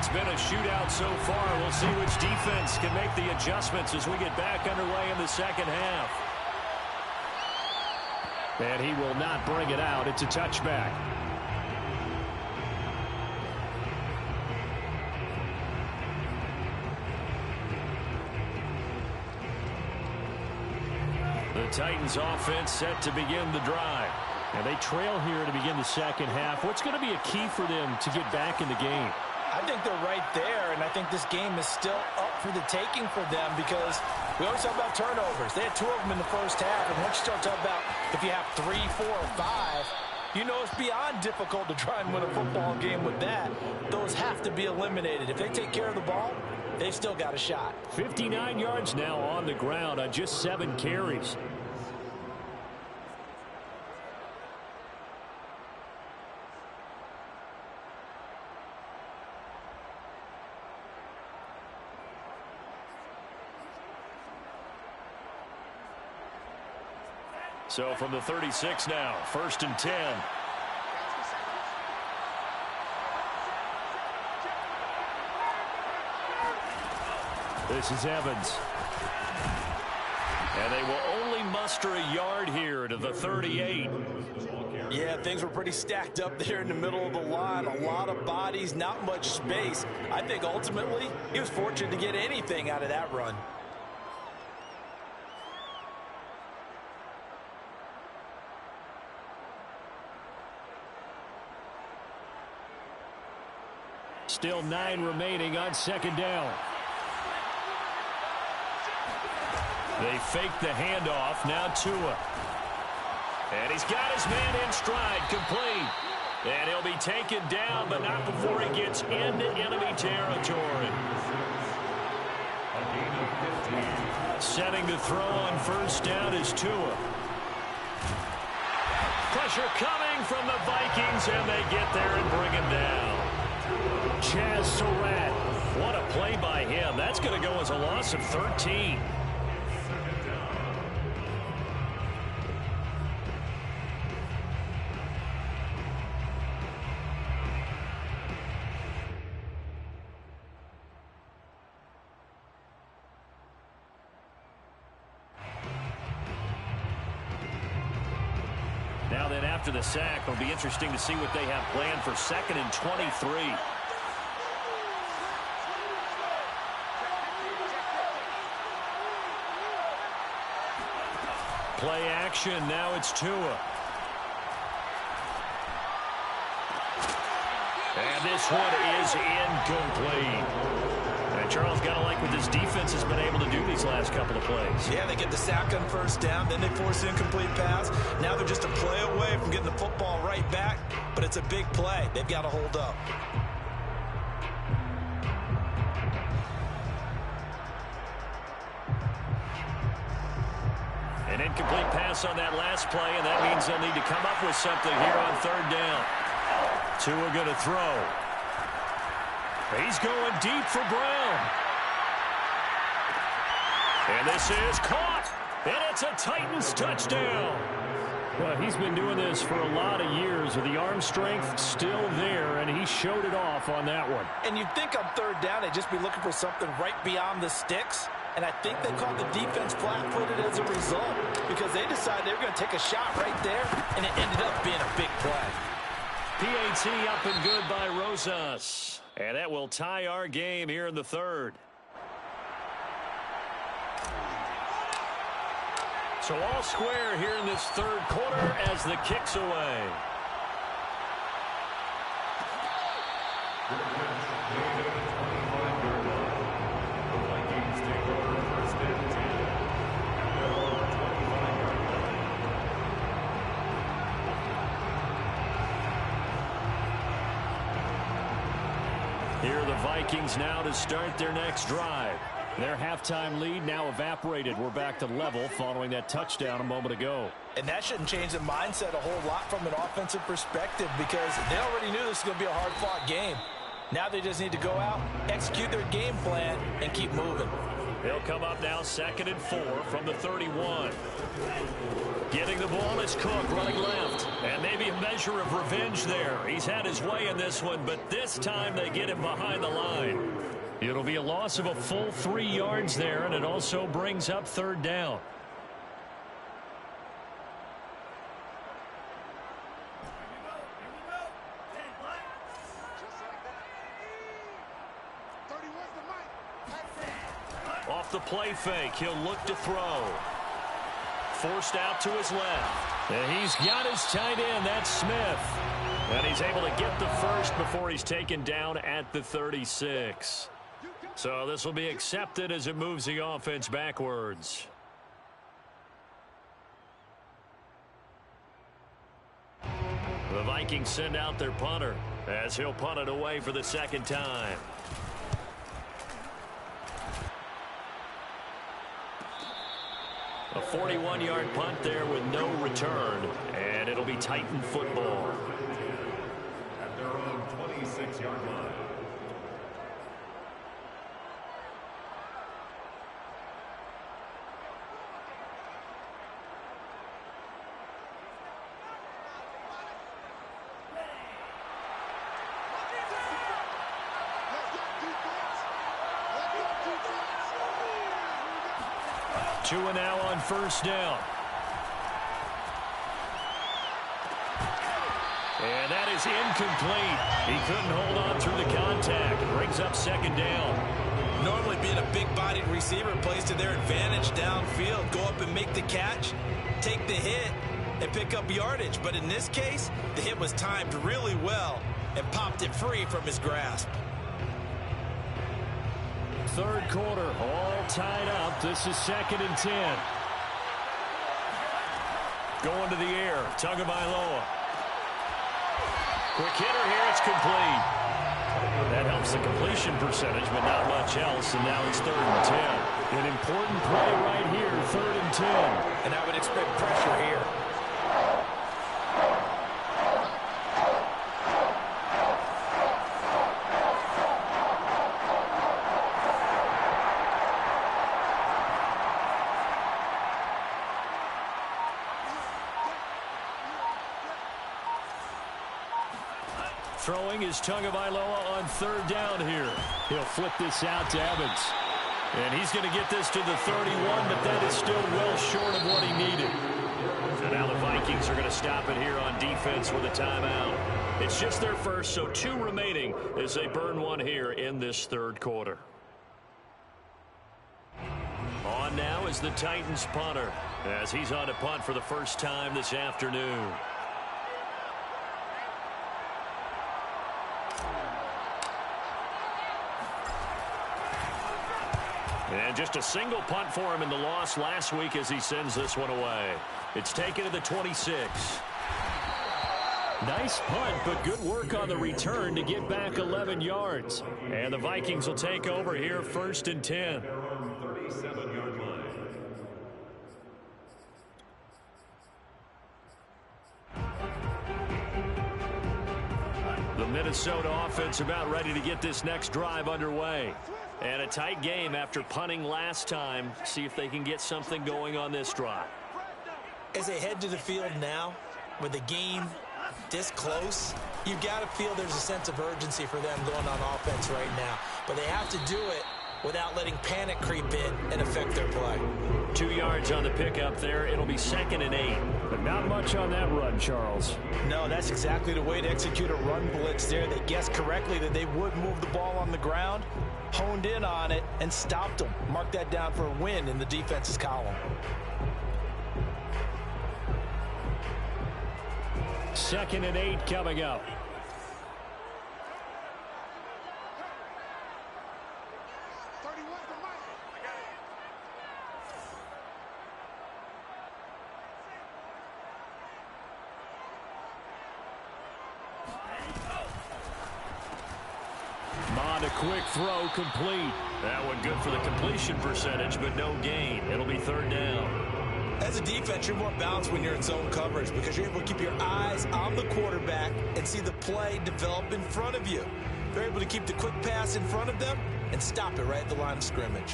It's been a shootout so far. We'll see which defense can make the adjustments as we get back underway in the second half. And he will not bring it out. It's a touchback. The Titans offense set to begin the drive. And they trail here to begin the second half. What's going to be a key for them to get back in the game? I think they're right there, and I think this game is still up for the taking for them because we always talk about turnovers. They had 2 of them in the first half, and once you start talking about if you have 3, 4, or 5, you know it's beyond difficult to try and win a football game with that. Those have to be eliminated. If they take care of the ball, they've still got a shot. 59 yards now on the ground on just 7 carries. So from the 36 now, 1st and 10. This is Evans. And they will only muster a yard here to the 38. Yeah, things were pretty stacked up there in the middle of the line. A lot of bodies, not much space. I think ultimately he was fortunate to get anything out of that run. Still 9 remaining on 2nd down. They fake the handoff. Now Tua. And he's got his man in stride, complete. And he'll be taken down, but not before he gets into enemy territory. Setting to throw on 1st down is Tua. Pressure coming from the Vikings, and they get there and bring him down. Chaz Surratt. What a play by him. That's going to go as a loss of 13. Now then, after the sack, it'll be interesting to see what they have planned for 2nd and 23. Play action. Now it's Tua. And this one is incomplete. And Charles, got to like what this defense has been able to do these last couple of plays. Yeah, they get the sack on 1st down, then they force an incomplete pass. Now they're just a play away from getting the football right back, but it's a big play. They've got to hold up. An incomplete pass on that last play, and that means they'll need to come up with something here on 3rd down. Tua going to throw. He's going deep for Brown. And this is caught. And it's a Titans touchdown. Well, he's been doing this for a lot of years with the arm strength still there, and he showed it off on that one. And you'd think on 3rd down they'd just be looking for something right beyond the sticks. And I think they caught the defense flat-footed as a result because they decided they were going to take a shot right there, and it ended up being a big play. PAT up and good by Rosas. And that will tie our game here in the 3rd. So all square here in this 3rd quarter as the kick's away. Here are the Vikings now to start their next drive. Their halftime lead now evaporated. We're back to level following that touchdown a moment ago. And that shouldn't change the mindset a whole lot from an offensive perspective because they already knew this was going to be a hard-fought game. Now they just need to go out, execute their game plan, and keep moving. He'll come up now 2nd and 4 from the 31. Getting the ball is Cook running left. And maybe a measure of revenge there. He's had his way in this one, but this time they get him behind the line. It'll be a loss of a full 3 yards there, and it also brings up 3rd down. Off the play fake, he'll look to throw. Forced out to his left. And he's got his tight end, that's Smith. And he's able to get the first before he's taken down at the 36. So this will be accepted as it moves the offense backwards. The Vikings send out their punter as he'll punt it away for the 2nd time. A 41-yard punt there with no return, and it'll be Titan football. At their own 26-yard line. Two and now on 1st down. And that is incomplete. He couldn't hold on through the contact. Brings up 2nd down. Normally being a big-bodied receiver plays to their advantage downfield. Go up and make the catch, take the hit, and pick up yardage. But in this case, the hit was timed really well and popped it free from his grasp. 3rd quarter, all tied up. This is 2nd and 10. Going to the air, Tagovailoa. Quick hitter here, it's complete. That helps the completion percentage, but not much else, and now it's 3rd and 10. An important play right here, 3rd and 10. And I would expect pressure here. Throwing is Tagovailoa on 3rd down here. He'll flip this out to Evans. And he's going to get this to the 31, but that is still well short of what he needed. So now the Vikings are going to stop it here on defense with a timeout. It's just their first, so 2 remaining as they burn one here in this 3rd quarter. On now is the Titans punter as he's on to punt for the first time this afternoon. And just a single punt for him in the loss last week as he sends this one away. It's taken to the 26. Nice punt, but good work on the return to get back 11 yards. And the Vikings will take over here 1st and 10. 37-yard line. The Minnesota offense about ready to get this next drive underway. And a tight game after punting last time. See if they can get something going on this drive. As they head to the field now, with the game this close, you've got to feel there's a sense of urgency for them going on offense right now. But they have to do it without letting panic creep in and affect their play. 2 yards on the pickup there. It'll be 2nd and 8. But not much on that run, Charles. No, that's exactly the way to execute a run blitz there. They guessed correctly that they would move the ball on the ground, honed in on it, and stopped them. Mark that down for a win in the defense's column. 2nd and 8 coming up. A quick throw complete. That one good for the completion percentage, but no gain. It'll be 3rd down. As a defense, you're more balanced when you're in zone coverage because you're able to keep your eyes on the quarterback and see the play develop in front of you. They're able to keep the quick pass in front of them and stop it right at the line of scrimmage.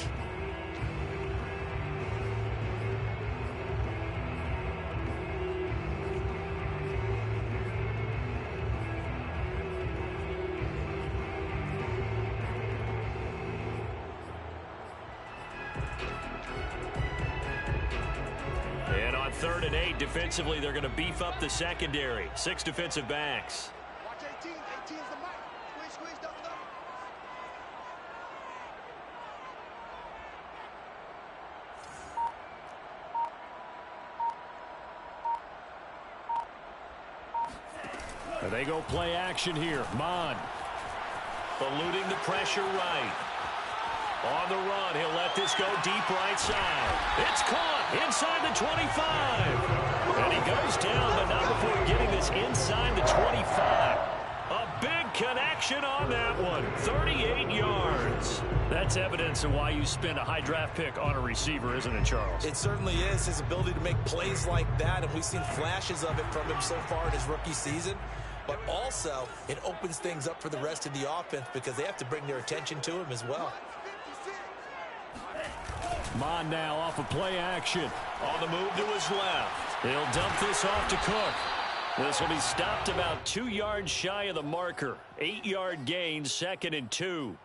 on 3rd and 8. Defensively, they're going to beef up the secondary. 6 defensive backs. Watch 18. 18 is the mark. Squeeze, double. They go play action here. Mon eluding the pressure right. On the run, he'll let this go deep right side. It's caught inside the 25. And he goes down, but not before getting this inside the 25. A big connection on that one. 38 yards. That's evidence of why you spend a high draft pick on a receiver, isn't it, Charles? It certainly is. His ability to make plays like that, and we've seen flashes of it from him so far in his rookie season. But also, it opens things up for the rest of the offense because they have to bring their attention to him as well. Mon now off of play action. On the move to his left. He'll dump this off to Cook. This will be stopped about 2 yards shy of the marker. 8-yard gain, 2nd and 2.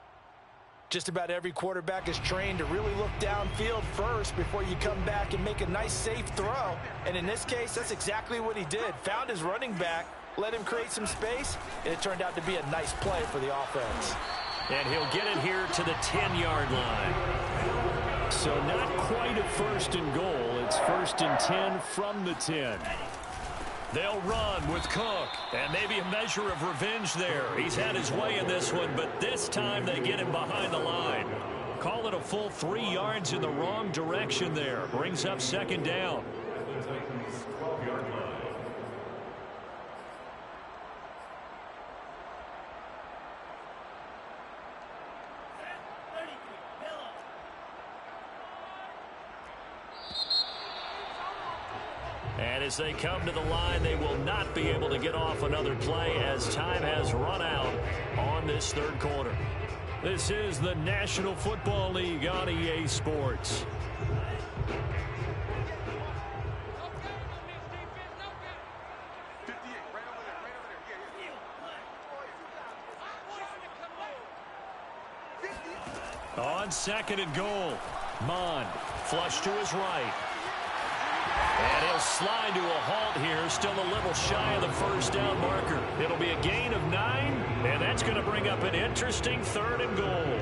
Just about every quarterback is trained to really look downfield first before you come back and make a nice, safe throw. And in this case, that's exactly what he did. Found his running back, let him create some space, and it turned out to be a nice play for the offense. And he'll get it here to the 10-yard line. So not quite a 1st and goal. It's 1st and 10 from the 10. They'll run with Cook, and maybe a measure of revenge there. He's had his way in this one, but this time they get him behind the line. Call it a full 3 yards in the wrong direction there. Brings up 2nd down. And as they come to the line, they will not be able to get off another play as time has run out on this 3rd quarter. This is the National Football League on EA Sports. On 2nd and goal, Mon flush to his right. And he'll slide to a halt here, still a little shy of the 1st down marker. It'll be a gain of 9, and that's going to bring up an interesting 3rd and goal.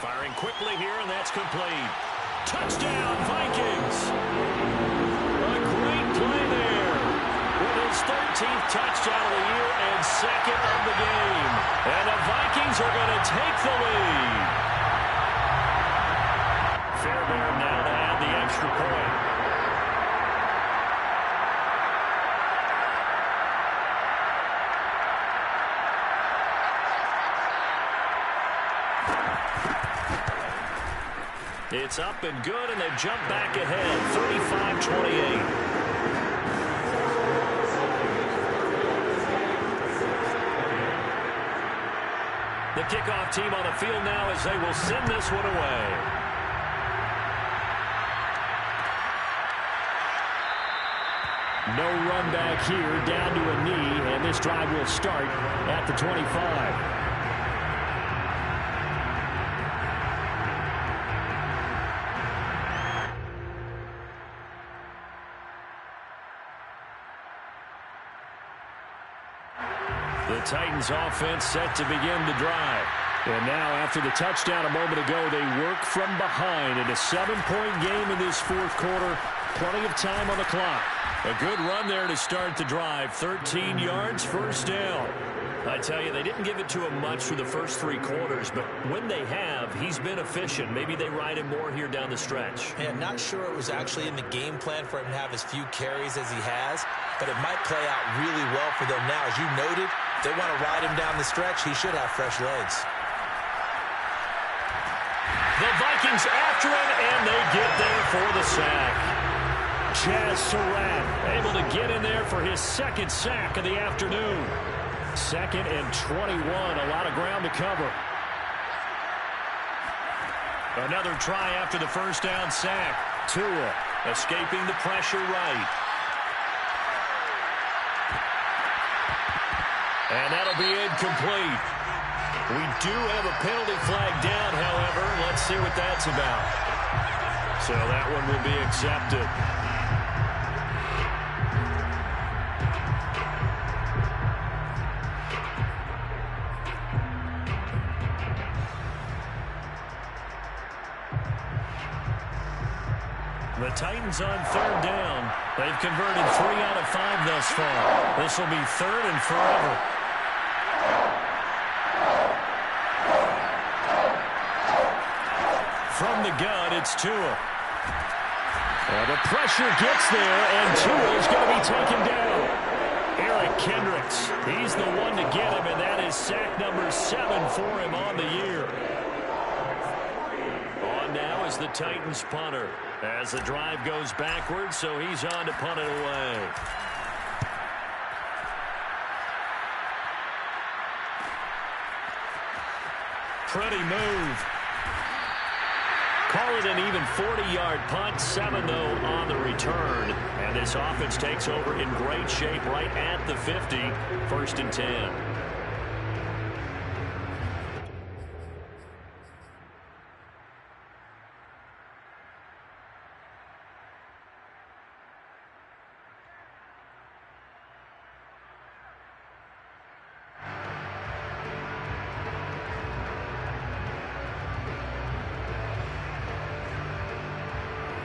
Firing quickly here, and that's complete. Touchdown, Vikings! A great play there. With his 13th touchdown of the year and 2nd of the game. And the Vikings are going to take the lead. Fairbairn now to add the extra point. It's up and good, and they jump back ahead, 35-28. The kickoff team on the field now as they will send this one away. No run back here, down to a knee, and this drive will start at the 25. The Titans offense set to begin the drive. And now after the touchdown a moment ago, they work from behind in a 7-point game in this 4th quarter. Plenty of time on the clock. A good run there to start the drive. 13 yards, 1st down. I tell you, they didn't give it to him much for the first 3 quarters, but when they have, he's been efficient. Maybe they ride him more here down the stretch. Yeah, not sure it was actually in the game plan for him to have as few carries as he has, but it might play out really well for them now. As you noted, if they want to ride him down the stretch, he should have fresh legs. The Vikings after him, and they get there for the sack. Jazz Surratt able to get in there for his second sack of the afternoon. 2nd and 21. A lot of ground to cover. Another try after the first down sack. Tua escaping the pressure right. And that'll be incomplete. We do have a penalty flag down, however. Let's see what that's about. So that one will be accepted. The Titans on 3rd down. They've converted 3 out of 5 thus far. This will be 3rd and forever. From the gun, it's Tua. Well, the pressure gets there, and Tua's going to be taken down. Eric Kendricks, he's the one to get him, and that is sack number 7 for him on the year. On now is the Titans punter as the drive goes backwards, so he's on to punt it away. Pretty move. Call it an even 40-yard punt, 7 though on the return. And this offense takes over in great shape right at the 50, 1st and 10.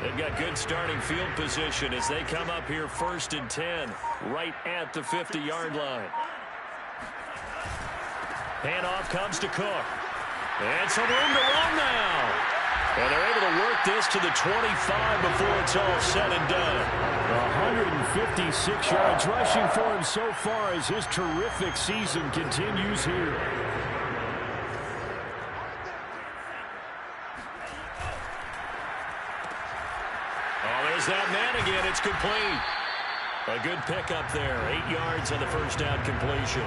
They've got good starting field position as they come up here 1st and 10, right at the 50-yard line. Handoff comes to Cook. And some room to run now. And they're able to work this to the 25 before it's all said and done. 156 yards rushing for him so far as his terrific season continues here. That man again, it's complete. A good pickup there. 8 yards on the first down completion.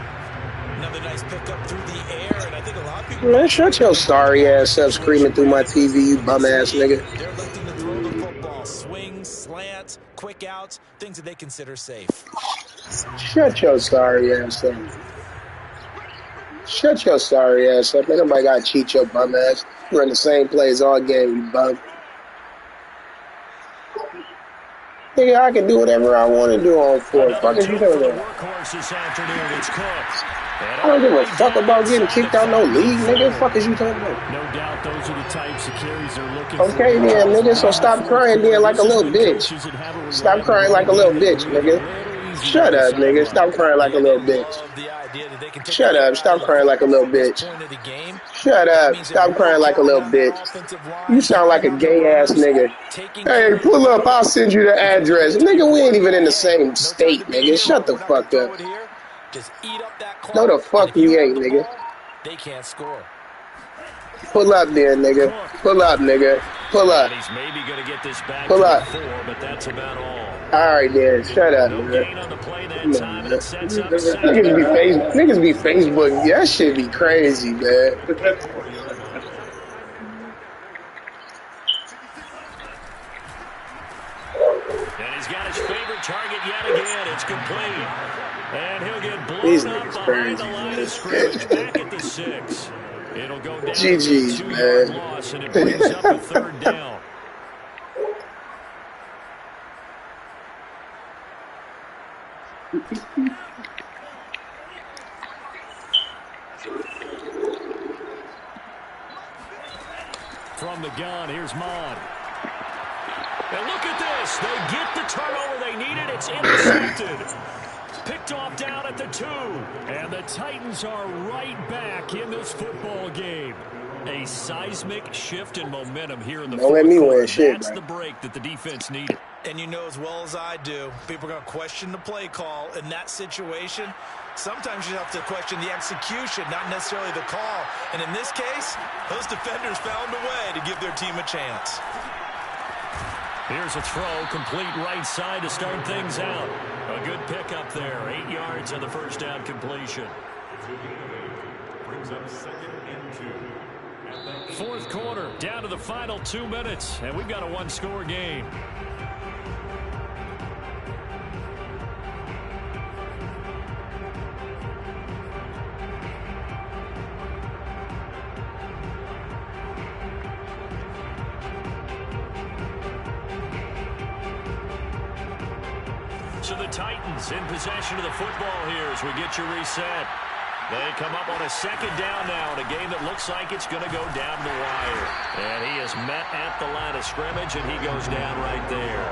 Another nice pickup through the air, and I think a lot of people... Man, shut your sorry ass up screaming through my TV, you bum ass nigga. They're electing to throw the football. Swings, slants, quick outs, things that they consider safe. Shut your sorry ass up. Shut your sorry ass up. Ain't nobody got to cheat your bum ass. You run the same plays all game, you bum. Nigga, I can do whatever I want to do on 4th. Fuck is you talking about? I don't give a fuck about getting kicked out no league, nigga. Fuck is you talking about? No doubt those are the types of carries they're looking for. Okay then, nigga, so stop crying then like a little bitch. Stop crying like a little bitch, nigga. Shut up, nigga. Stop crying like a little bitch. Shut up. Stop crying like a little bitch. Shut up. Stop crying like a little bitch. You sound like a gay-ass nigga. Hey, pull up. I'll send you the address. Nigga, we ain't even in the same state, nigga. Shut the fuck up. No, the fuck we ain't, nigga. They can't score. Pull up there, nigga. Pull up, nigga. Pull up. He's maybe going to get this back pull up. 4, but that's about all. All right, then. Shut up, nigga. Niggas be Facebook. That shit be crazy, man. And he's got his favorite target yet again. It's complete. And he'll get blown up behind the line of scrimmage back at the 6. It'll go down GG's, to a 2-yard loss, and it brings up a 3rd down. From the gun, here's Mon. And look at this. They get the turnover they needed. It's intercepted. Picked off down at the 2. And the Titans are right back in this football game. A seismic shift in momentum here in the fourth quarter. That's the break that the defense needed. And you know as well as I do, people are going to question the play call in that situation. Sometimes you have to question the execution, not necessarily the call. And in this case, those defenders found a way to give their team a chance. Here's a throw, complete right side to start things out. A good pickup there, 8 yards on the first down completion. Brings up 2nd and 2. Fourth quarter, down to the final 2 minutes, and we've got a one-score game. So the Titans in possession of the football here as we get you reset. They come up on a 2nd down now in a game that looks like it's going to go down the wire. And he is met at the line of scrimmage, and he goes down right there.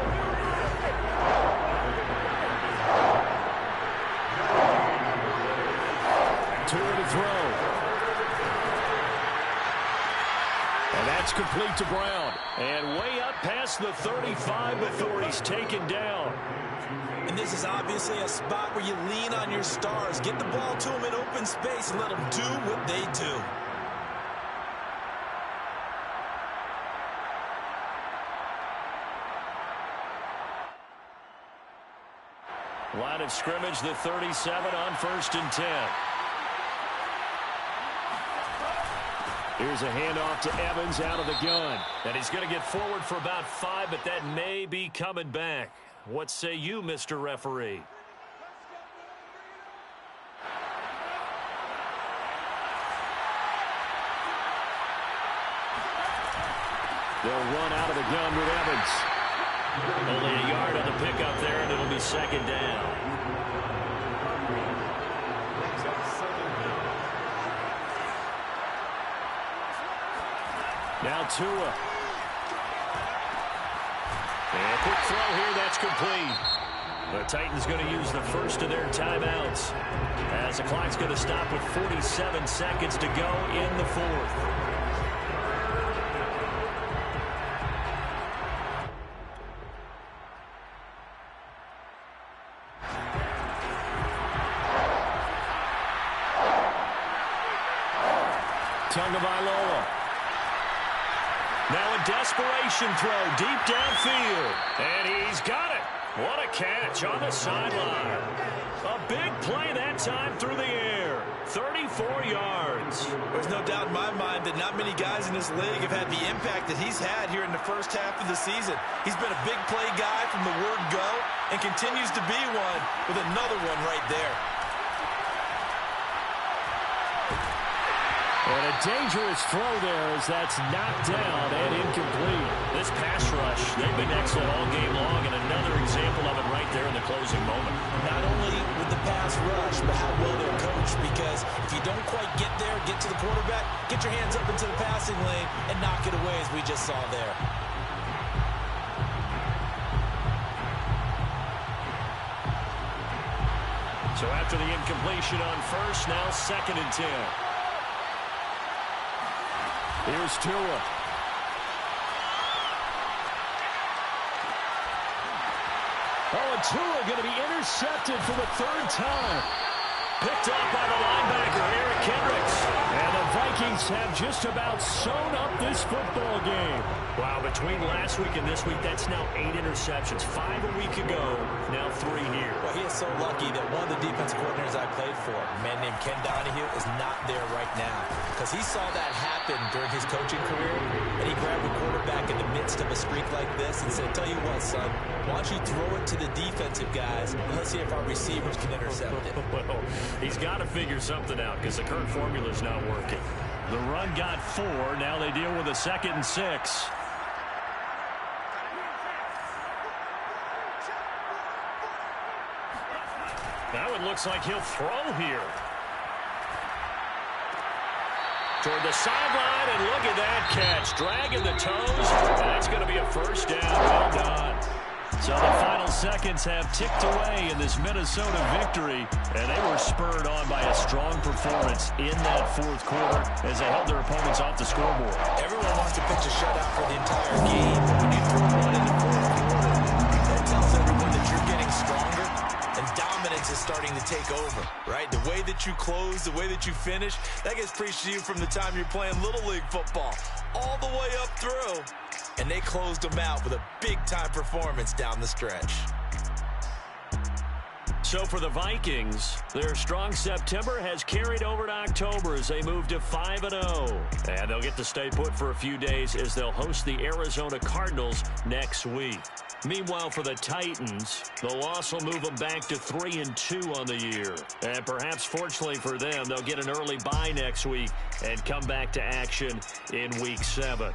Tua to throw. And that's complete to Brown. And way up past the 35 before he's taken down. And this is obviously a spot where you lean on your stars. Get the ball to them in open space and let them do what they do. Line of scrimmage, the 37 on 1st and 10. Here's a handoff to Evans out of the gun. And he's going to get forward for about 5, but that may be coming back. What say you, Mr. Referee? They'll run out of the gun with Evans. Only a yard on the pickup there, and it'll be 2nd down. Now Tua. And a quick throw here, that's complete. The Titans going to use the first of their timeouts as the clock's going to stop with 47 seconds to go in the 4th. Tagovailoa. Now a desperation throw deep downfield. And he's got it. What a catch on the sideline. A big play that time through the air. 34 yards. There's no doubt in my mind that not many guys in this league have had the impact that he's had here in the first half of the season. He's been a big play guy from the word go and continues to be one with another one right there. And a dangerous throw there as that's knocked down and incomplete. This pass rush, they've been excellent all game long, and another example of it right there in the closing moment. Not only with the pass rush, but how well they're coached, because if you don't quite get there, get to the quarterback, get your hands up into the passing lane and knock it away as we just saw there. So after the incompletion on first, now 2nd and 10. Here's Tua. Oh, and Tua going to be intercepted for the 3rd time. Picked up by the linebacker, Eric Kendricks. And the Vikings have just about sewn up this football game. Wow, between last week and this week, that's now 8 interceptions. 5 a week ago, now 3 here. Well, he is so lucky that one of the defensive coordinators I played for, a man named Ken Donahue, is not there right now. Because he saw that happen during his coaching career, and he grabbed a quarterback in the midst of a streak like this and said, tell you what, son, why don't you throw it to the defensive guys, and let's see if our receivers can intercept it. Well, he's got to figure something out because the current formula's not working. The run got 4. Now they deal with a 2nd and 6. Now it looks like he'll throw here. Toward the sideline, and look at that catch. Dragging the toes. That's going to be a 1st down. Well done. So the final seconds have ticked away in this Minnesota victory, and they were spurred on by a strong performance in that 4th quarter as they held their opponents off the scoreboard. Everyone wants to pitch a shutout for the entire game. When you throw one in the 4th quarter, that tells everyone that you're getting stronger, and dominance is starting to take over, right? The way that you close, the way that you finish, that gets preached to you from the time you're playing Little League football all the way up through And they closed them out with a big-time performance down the stretch. So for the Vikings, their strong September has carried over to October as they move to 5-0. And they'll get to stay put for a few days as they'll host the Arizona Cardinals next week. Meanwhile, for the Titans, the loss will move them back to 3-2 on the year. And perhaps fortunately for them, they'll get an early bye next week and come back to action in Week 7.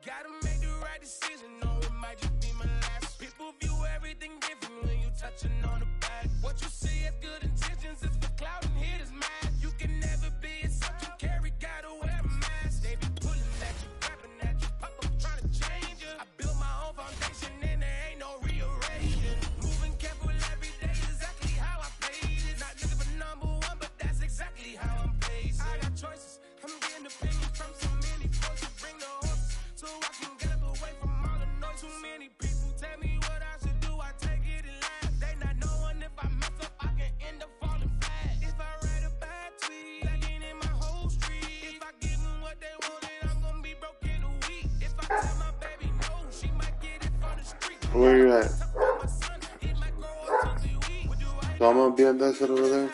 Gotta make the right decision, no, it might just be my last. People view everything different when you touching on the back. What you see is good intentions, it's for clout and hitters mad. You can never be a such you carry, gotta wear a mask. They be pulling at you, grabbing at you, pop up trying to change you. I built my own foundation and there ain't no rearranging. Moving careful every day, exactly how I played it. Not looking for number one, but that's exactly how I'm paced. I got choices, I'm getting opinions from so many voices, bring the horses. So I can get up away from all the noise. Too many people tell me what I should do. I take it in line. They not knowing if I mess up, I can end up falling flat. If I write a bad tweet, lagging in my whole street. If I give them what they want, then I'm gonna be broke in a week. If I tell my baby no, she might get it from the street. Where you at? So I'm gonna be on that side over there.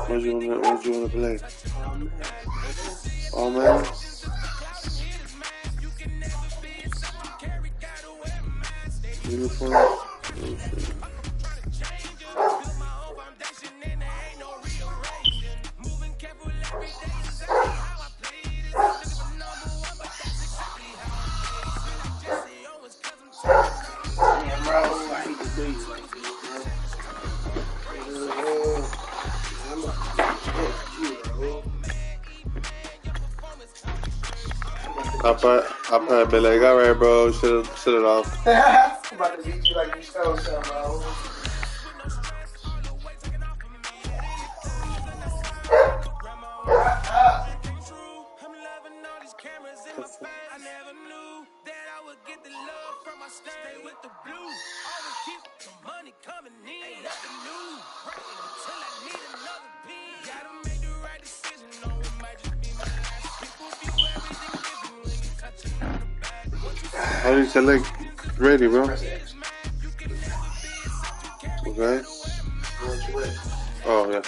What you wanna play? Oh man. Uniform. I'll probably be like, alright, bro, shut it off. I'm about to beat you like you stole something, bro. How do you select ready, bro? Okay. Oh, yeah. Oh, my God.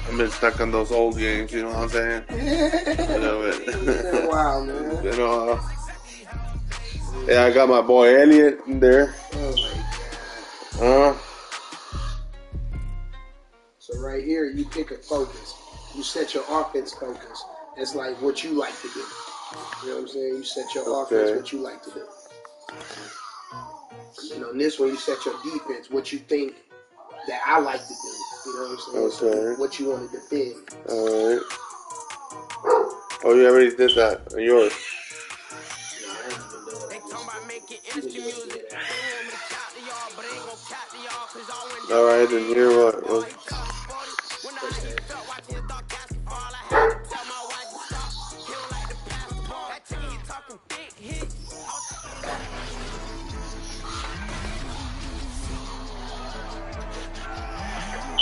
I've been stuck on those old games, you know what I'm saying? You know it. It's been a while, man. You know, yeah, I got my boy Elliot in there. Oh, my God. So right here, you pick a focus. You set your offense focus. It's like what you like to do. You know what I'm saying? You set your offense, what you like to do. And on this one, you set your defense, what you think that I like to do. You know what I'm saying? So what you want to defend. All right. Oh, you already did that. Yours. All right, and here what?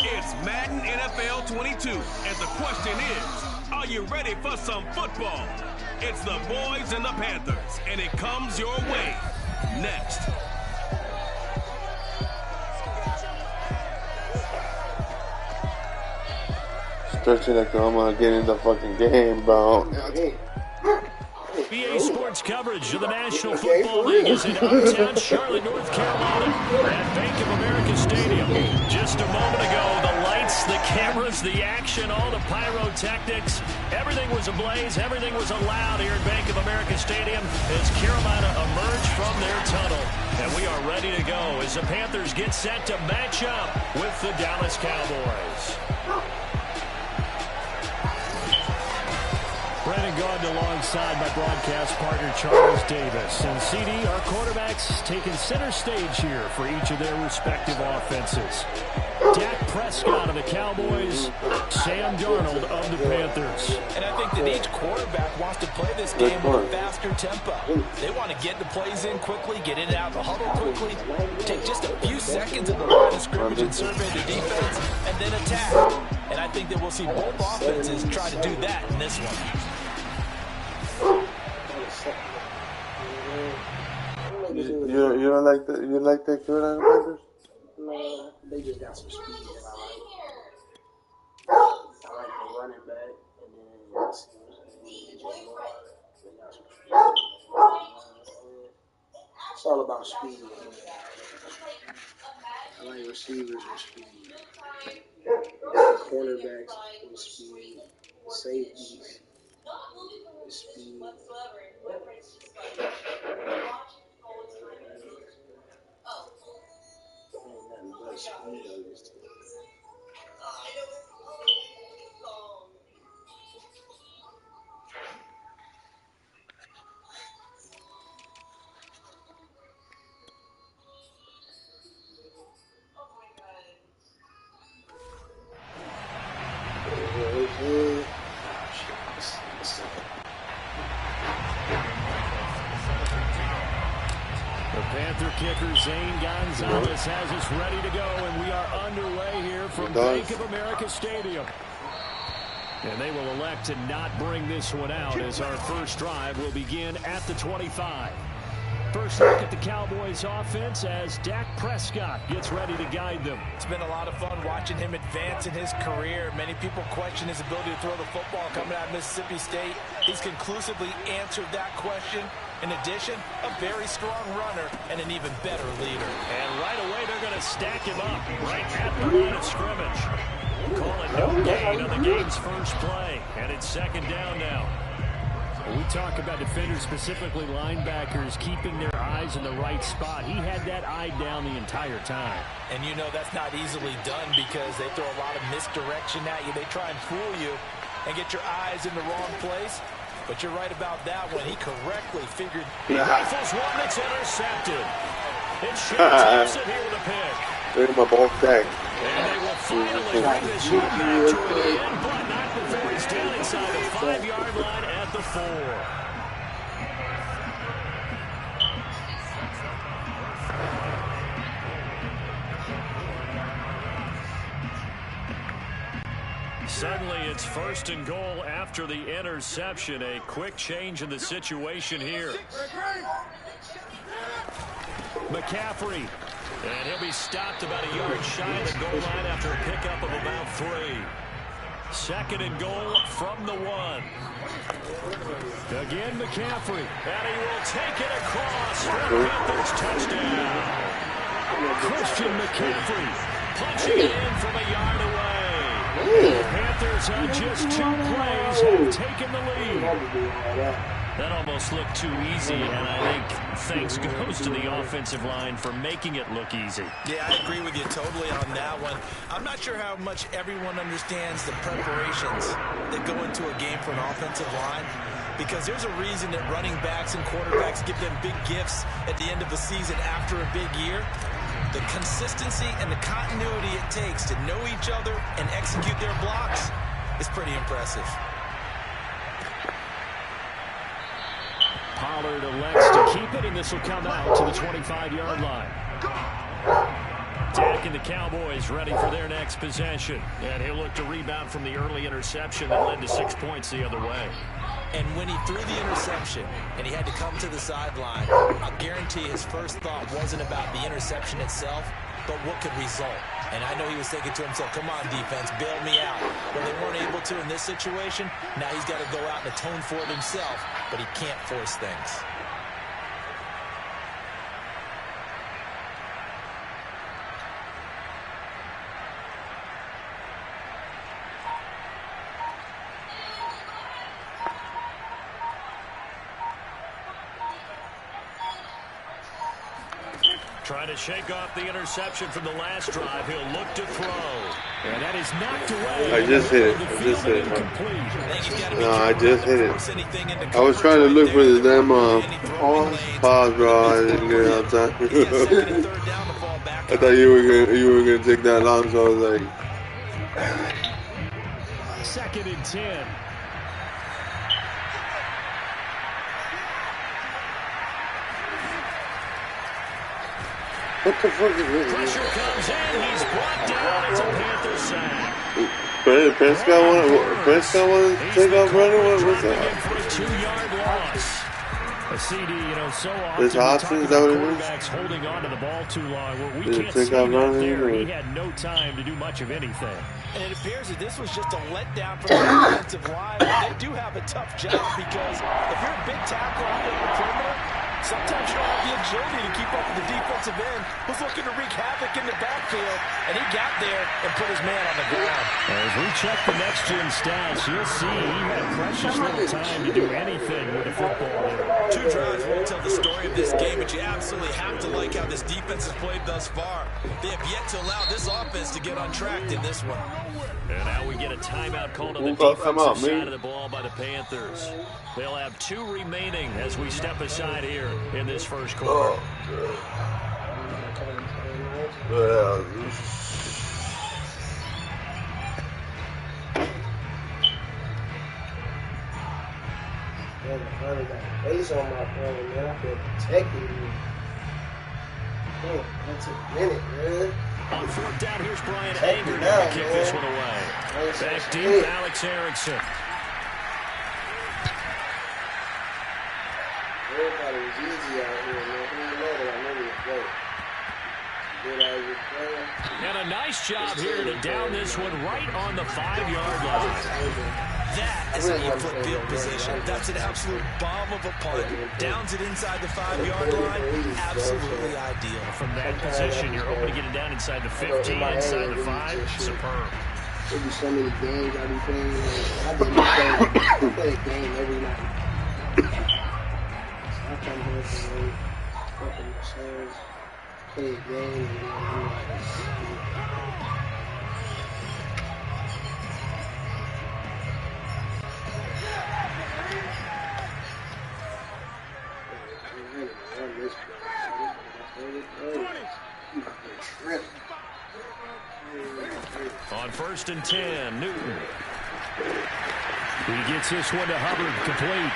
It's Madden NFL 22, and the question is, are you ready for some football? It's the boys and the Panthers, and it comes your way next. Stretching like I'm gonna get in the fucking game, bro. Hey, EA Sports coverage of the National Football League is in uptown Charlotte, North Carolina at Bank of America Stadium. Just a moment ago, the lights, the cameras, the action, all the pyrotechnics, everything was ablaze, everything was allowed here at Bank of America Stadium as Carolina emerged from their tunnel. And we are ready to go as the Panthers get set to match up with the Dallas Cowboys. Brandon Gaudin alongside my broadcast partner Charles Davis. And CD, our quarterbacks taking center stage here for each of their respective offenses. Dak Prescott of the Cowboys, Sam Darnold of the Panthers. And I think that each quarterback wants to play this game with a faster tempo. They want to get the plays in quickly, get in and out of the huddle quickly, take just a few seconds of the line of scrimmage and survey the defense, and then attack. And I think that we'll see both offenses try to do that in this one. You don't like that? You like that Carolina Panthers? No, they just got some speed that I like. I like the running back, and then they got some speed. It's all about speed. I like receivers with speed, cornerbacks with speed, safeties with speed. Panther kicker Zane Gonzalez has us ready to go, and we are underway here from Bank of America Stadium. And they will elect to not bring this one out as our first drive will begin at the 25. First look at the Cowboys offense as Dak Prescott gets ready to guide them. It's been a lot of fun watching him advance in his career. Many people question his ability to throw the football coming out of Mississippi State. He's conclusively answered that question. In addition, a very strong runner and an even better leader. And right away, they're going to stack him up right at the line of scrimmage. Call it no gain on the game's first play. And it's second down now. We talk about defenders, specifically linebackers, keeping their eyes in the right spot. He had that eye down the entire time. And you know that's not easily done because they throw a lot of misdirection at you. They try and fool you and get your eyes in the wrong place. But you're right about that one. He correctly figured. He rifles one that's intercepted. It should taps it here with a pick. Look at my ball sack. And they will finally bring this one back to an end, but not before he's down inside the 5-yard line at the 4. Suddenly, it's first and goal after the interception. A quick change in the situation here. McCaffrey. And he'll be stopped about a yard shy of the goal line after a pickup of about 3. Second and goal from the 1. Again, McCaffrey. And he will take it across for a Panthers touchdown. Christian McCaffrey punching it in from a yard away. The Panthers on just 2 plays have taken the lead. That almost looked too easy, and I think thanks goes to the offensive line for making it look easy. Yeah, I agree with you totally on that one. I'm not sure how much everyone understands the preparations that go into a game for an offensive line, because there's a reason that running backs and quarterbacks give them big gifts at the end of the season after a big year. The consistency and the continuity it takes to know each other and execute their blocks is pretty impressive. Pollard elects to keep it, and this will come out to the 25-yard line. Dak and the Cowboys ready for their next possession. And he'll look to rebound from the early interception that led to 6 points the other way. And when he threw the interception and he had to come to the sideline, I'll guarantee his first thought wasn't about the interception itself, but what could result. And I know he was thinking to himself, come on, defense, bail me out. Well, they weren't able to in this situation. Now he's got to go out and atone for it himself but he can't force things. Trying to shake off the interception from the last drive. He'll look to throw. And that is knocked away. I just hit it. I just hit it. No, I just hit it. I was trying to look for the damn pause, bro. I didn't get it on time. I thought you were gonna take that long, so I was like. 2nd and 10. What the fuck is this? Pressure comes in. He's brought down. It's a Panther sack. Prescott wanted to take off running? What's that? For a 2-yard loss. A CD, so often This Hobson, is that what it is? quarterbacks holding on to the ball too long. Well, we can't take see off that running, there. or? He had no time to do much of anything. And it appears that this was just a letdown from the offensive line. They do have a tough job because if you're a big tackle out there on the perimeter, sometimes you don't have the agility to keep up with the defensive end who's looking to wreak havoc in the backfield, and he got there and put his man on the ground. As we check the next-gen stats, you'll see he had precious little time to do anything with the football. 2 drives won't tell the story of this game, but you absolutely have to like how this defense has played thus far. They have yet to allow this offense to get untracked in this one. And now we get a timeout called on the defensive side of the ball by the Panthers. They'll have 2 remaining as we step aside here in this first quarter. Face on my phone, man. I feel protecting you. That's a minute, man. On 4th down, here's Brian Anger to kick this one away. Back deep, Alex Erickson. Everybody was easy out here, man. Who know that I know he was great. And a nice job here to down this one right on the 5-yard line. That is an E-flip field position. That's an absolute bomb of a punt. Downs it inside the 5-yard line. Absolutely ideal. From that position, you're hoping to get it down inside the 15, inside the 5. Superb. There'll be so many games I be playing. I play a game every night. I come here for fucking shows, play a game, and On 1st and 10, Newton. He gets this one to Hubbard, complete.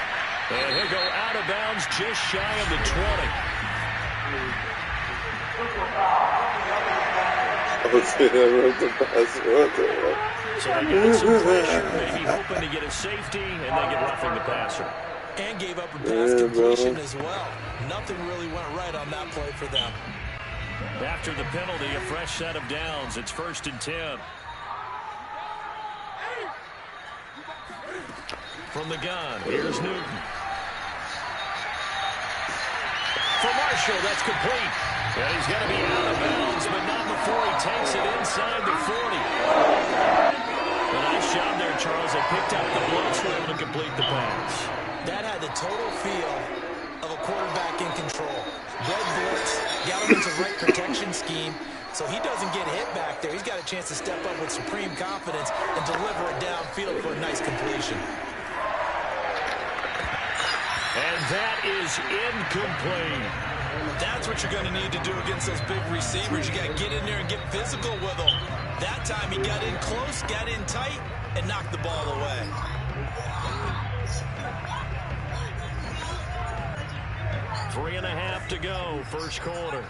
And he'll go out of bounds just shy of the 20. So they got some pressure, maybe hoping to get a safety, and they get roughing the passer. And gave up a pass completion as well. Nothing really went right on that play for them. After the penalty, a fresh set of downs. It's 1st and 10. From the gun, here's Newton. For Marshall, that's complete. And he's going to be out of bounds, but not before he takes it inside the 40. A nice job there, Charles. They picked up the blitz, were able to complete the pass. That had the total feel of a quarterback in control. Red blitz, got him into the right protection scheme, so he doesn't get hit back there. He's got a chance to step up with supreme confidence and deliver it downfield for a nice completion. And that is incomplete. That's what you're going to need to do against those big receivers. You got to get in there and get physical with them. That time he got in close, got in tight, and knocked the ball away. Three and a half to go, first quarter.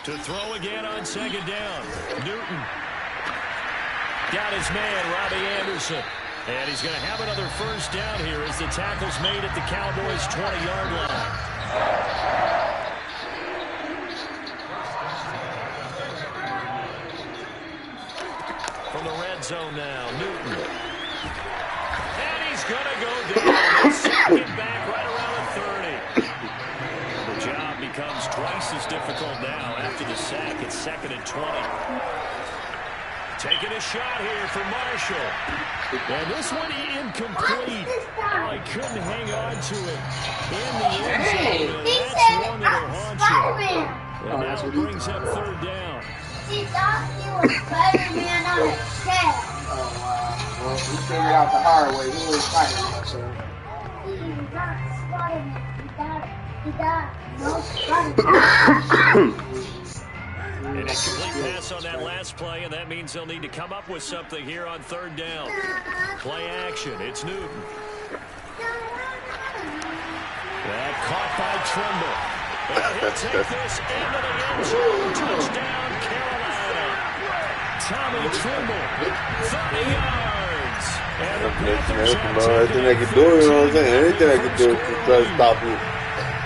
To throw again on 2nd down. Newton got his man, Robbie Anderson. And he's going to have another first down here as the tackle's made at the Cowboys' 20-yard line. From the red zone now, Newton. And he's going to go down. Second back right around the 30. The job becomes twice as difficult now after the sack. It's 2nd and 20. Taking a shot here for Marshall. And this one incomplete. Oh, he couldn't hang on to it in the end zone. That's one that'll haunt you. And now it brings up 3rd down. He thought he was Spider-Man on a set. Oh, wow. Well, he figured out the hard way. He was Spider-Man, so. He's not Spider-Man. He got no Spider-Man. An incomplete pass on that last play, and that means they'll need to come up with something here on 3rd down. Play action. It's Newton. That caught by Trimble. And he'll take this into the end zone. Touchdown, Carolina. Tommy Trimble, 30 yards. And the Panthers have Anything I can do, you know what I'm saying? Anything I can do to try to stop you.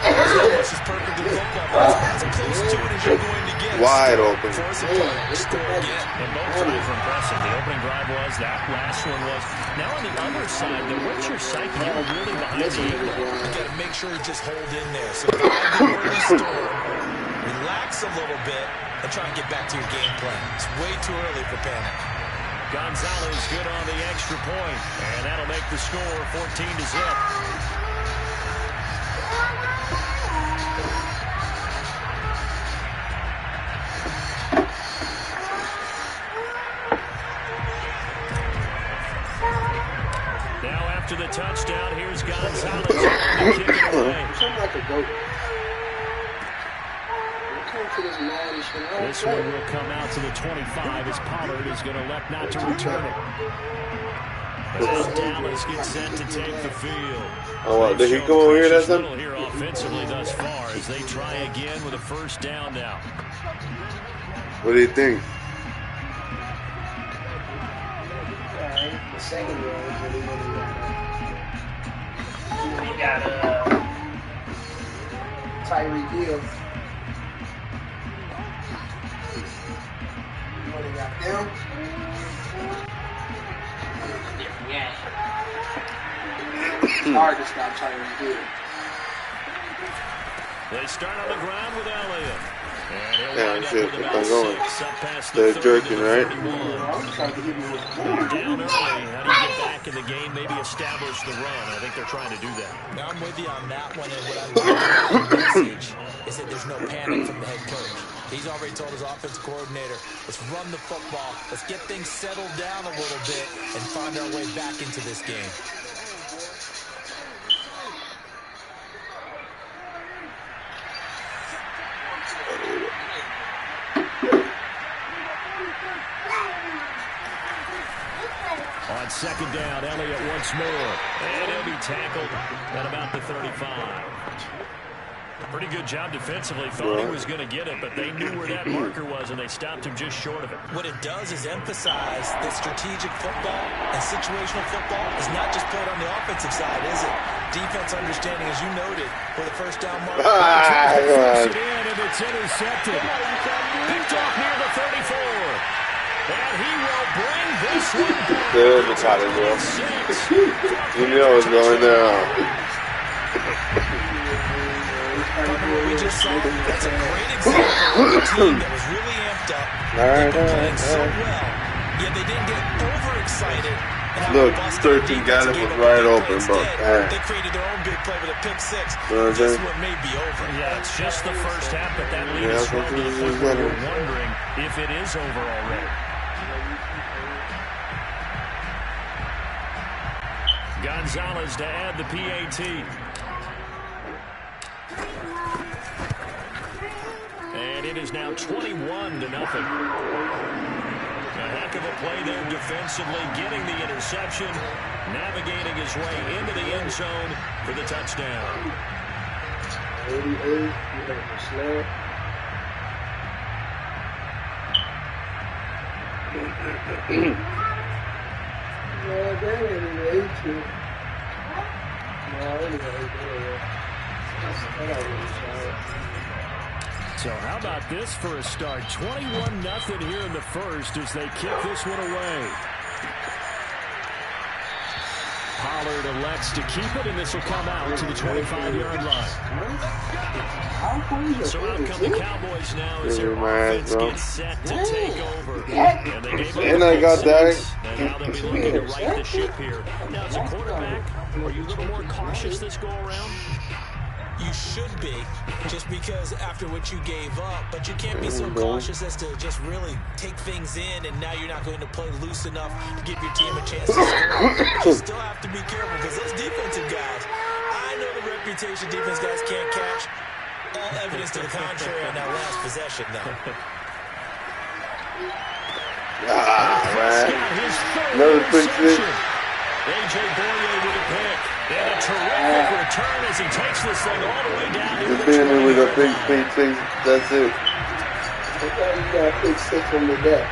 This is perfect to football. As close to it as you're going to get. Wide open. Force a play. Score again. And both drives were impressive. The opening drive was. That last one was. Now on the other side, though, what's your psyche? You're really behind the eight ball. You got to make sure you just hold in there. So relax a little bit and try and get back to your game plan. It's way too early for panic. Gonzalez good on the extra point, and that'll make the score 14-0. Now after the touchdown, here's Gonzalez kicking it away. Something like a goat. This one will come out to the 25 as Pollard is going to elect not to return it. As Dallas gets set to take the field. Oh, what? Did he come over here that time? Here offensively thus far as they try again with a 1st down now. What do you think? The second one was really we got Tyreek Hill. What do you got them? Yeah. Hard to stop Tyreek Hill. They start on the ground with Elliott. And he'll Yeah, wind up shit, with if about I'm going. 6 up past the They're 30 jerking, to the right? 31. Down early. How do you get back in the game? Maybe establish the run. I think they're trying to do that. Now I'm with you on that one, and what I'm getting the message is that there's no panic from the head coach. He's already told his offensive coordinator, let's run the football, let's get things settled down a little bit, and find our way back into this game. On 2nd down, Elliott once more. And he'll be tackled at about the 35. Pretty good job defensively. Thought he was going to get it, but they knew where that marker was, and they stopped him just short of it. What it does is emphasize that strategic football and situational football is not just played on the offensive side, is it? Defense understanding, as you noted, where the 1st down marker. It in, and it's intercepted. Picked off near the 34. And he will bring this one back. Good, it's hot as well. You know what's going down. We just saw that's a great example of a team that was really amped up. They were playing so well, yet they didn't get overexcited. Look, 13 got it was right open, but they created their own big play with a pick 6. This one may be over. Yeah, it's just the first half, but that lead is swung to the point where you're wondering if it is over already. Gonzalez to add the PAT. And it is now 21-0. A heck of a play there defensively, getting the interception, navigating his way into the end zone for the touchdown. 88, you got the snap. No, that ain't 82. No, anyway, So how about this for a start? 21-0 here in the first as they kick this one away. Pollard elects to keep it, and this will come out to the 25-yard line. So out come the Cowboys now as their offense gets set to take over. And they gave up And I got that. And now they'll be looking to right the ship here. Now, as a quarterback, are you a little more cautious this go-around? You should be, just because after what you gave up, but you can't be so cautious as to just really take things in, and now you're not going to play loose enough to give your team a chance to score. But you still have to be careful, because those defensive guys, I know the reputation defense guys can't catch. All evidence to the contrary on that last possession, though. Man. Another pick six. A.J. Boye with a pick. And a terrific return as he takes this thing all the way down. Just being in with a big pick six, that's it. I thought you got a pick six from the deck.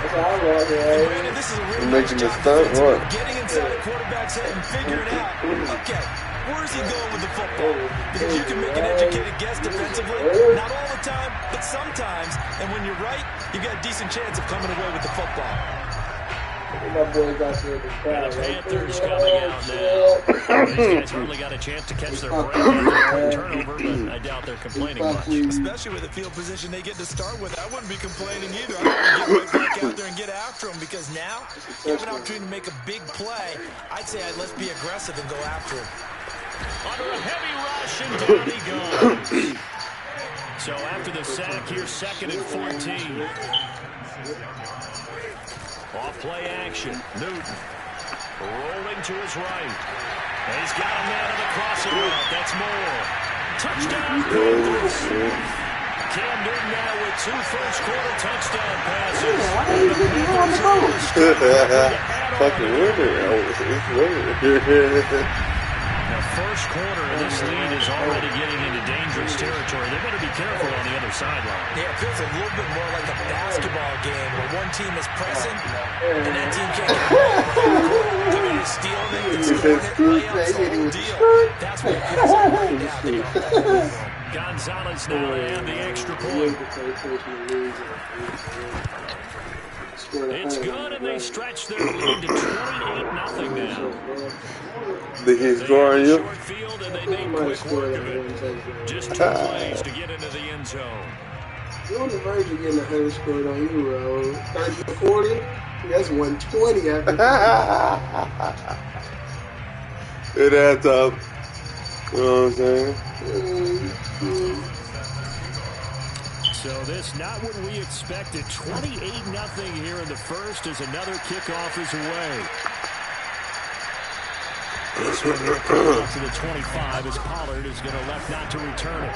That's how I was, Brandon, this is a really making nice the stunt, what? Getting inside a quarterback's head and figuring out, okay, where is he going with the football? Because you can make an educated guess defensively, not all the time, but sometimes. And when you're right, you've got a decent chance of coming away with the football. My boy got to the And the Panthers coming out now. These guys hardly got a chance to catch their breath after a turnover, but I doubt they're complaining much. Especially with the field position they get to start with. I wouldn't be complaining either. I want to get right back out there and get after them, because now you have an opportunity to make a big play. I'd say let's be aggressive and go after him. Under a heavy rush, and down he goes. So after the sack, here's 2nd and 14. Off play action. Newton rolling to his right. And he's got a man on the crossing route. That's Moore. Touchdown, Panthers. Cam Newton now with 2 first-quarter touchdown passes. Fucking winner. Now, first quarter, and this lead is already getting into dangerous territory. They better be careful on the other sideline. Yeah, it feels a little bit more like a basketball game where one team is pressing and that team can't get it. Coming in, stealing it, and scoring it, layups, the whole deal. That's what it feels like right now. Gonzalez now and the extra point. It's good, and they stretch their lead to 28-0 now. Think he's scoring you? Short field, and they made quick work of it. Just 2 plays to get into the end zone. You're on the verge of getting 100 scored on you, bro. 30-40? That's 120 after that. It adds up. You know what I'm saying? So this not what we expected. 28-0 here in the first as another kickoff is away. This one will come out to the 25 as Pollard is going to elect not to return it.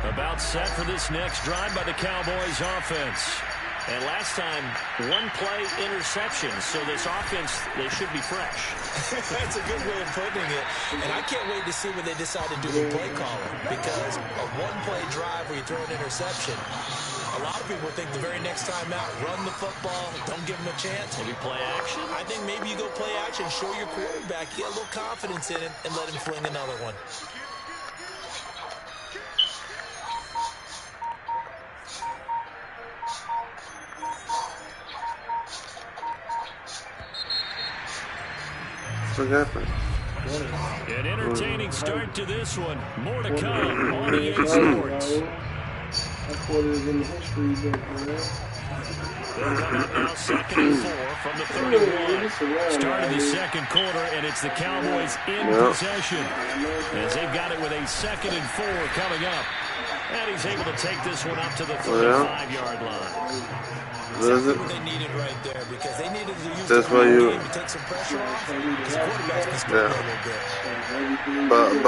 About set for this next drive by the Cowboys offense. And last time, 1-play interception. So this offense, they should be fresh. That's a good way of putting it. And I can't wait to see what they decide to do with play calling. Because a 1-play drive where you throw an interception, a lot of people think the very next time out, run the football, don't give them a chance. Maybe play action? I think maybe you go play action, show your quarterback, get a little confidence in him, and let him fling another one. What happened? An entertaining start to this one. More to come on EA Sports. That quarter is in the history book, man. They'll run up now 2nd and 4 from the 31. Start of the second quarter, and it's the Cowboys in possession. As they've got it with a 2nd and 4 coming up. And he's able to take this one up to the 35-yard line. Does it? What they needed right there, because they needed to use That's the why you. game to take some pressure off. Because the quarterbacks can score a little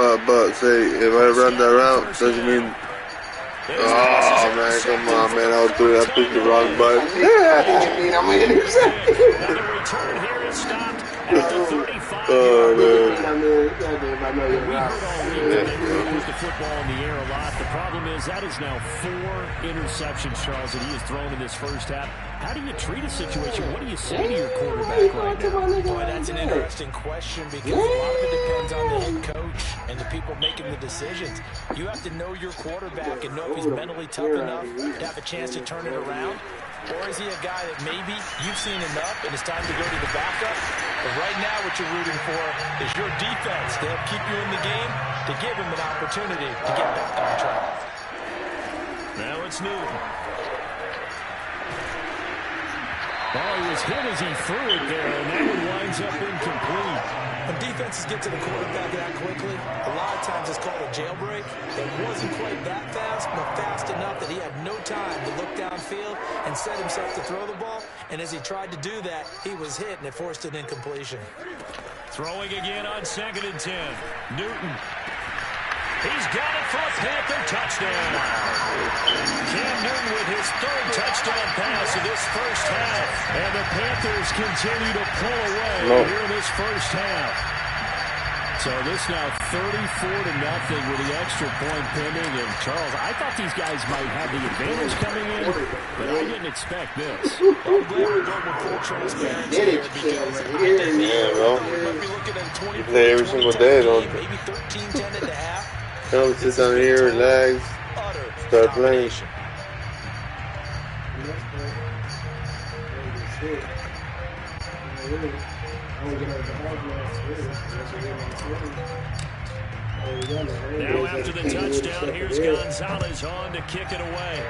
bit. But say if I run that route, doesn't mean. Oh man, come on, man! I pushed the wrong button. Yeah, I'm an interception. The return here is stopped at the 35. Oh man. I know you're right. They use the football in the air a lot. The problem is that is now 4 interceptions, Charles, that he has thrown in this first half. How do you treat a situation? What do you say to your quarterback right now? Boy, that's an interesting question, because a lot of it depends on the head coach and the people making the decisions. You have to know your quarterback and know if he's mentally tough enough to have a chance to turn it around. Or is he a guy that maybe you've seen enough and it's time to go to the backup? But right now what you're rooting for is your defense to help keep you in the game, to give him an opportunity to get back on track. Now it's Newton. Oh, he was hit as he threw it there, and that one winds up incomplete. When defenses get to the quarterback that quickly, a lot of times it's called a jailbreak. It wasn't quite that fast, but fast enough that he had no time to look downfield and set himself to throw the ball. And as he tried to do that, he was hit, and it forced an incompletion. Throwing again on 2nd and 10. Newton. He's got it for a Panther touchdown. Cam Newton with his 3rd touchdown pass of this first half. And the Panthers continue to pull away here in this first half. So this now 34-0 with the extra point pending. And Charles, I thought these guys might have the advantage coming in, but I didn't expect this. I'm glad we're going with full transparency here because I think we might be looking at a 20 you play every single day, don't you? Maybe 13-10 at the half. Come sit down here, relax, start playing. Now after the touchdown, here's Gonzalez on to kick it away.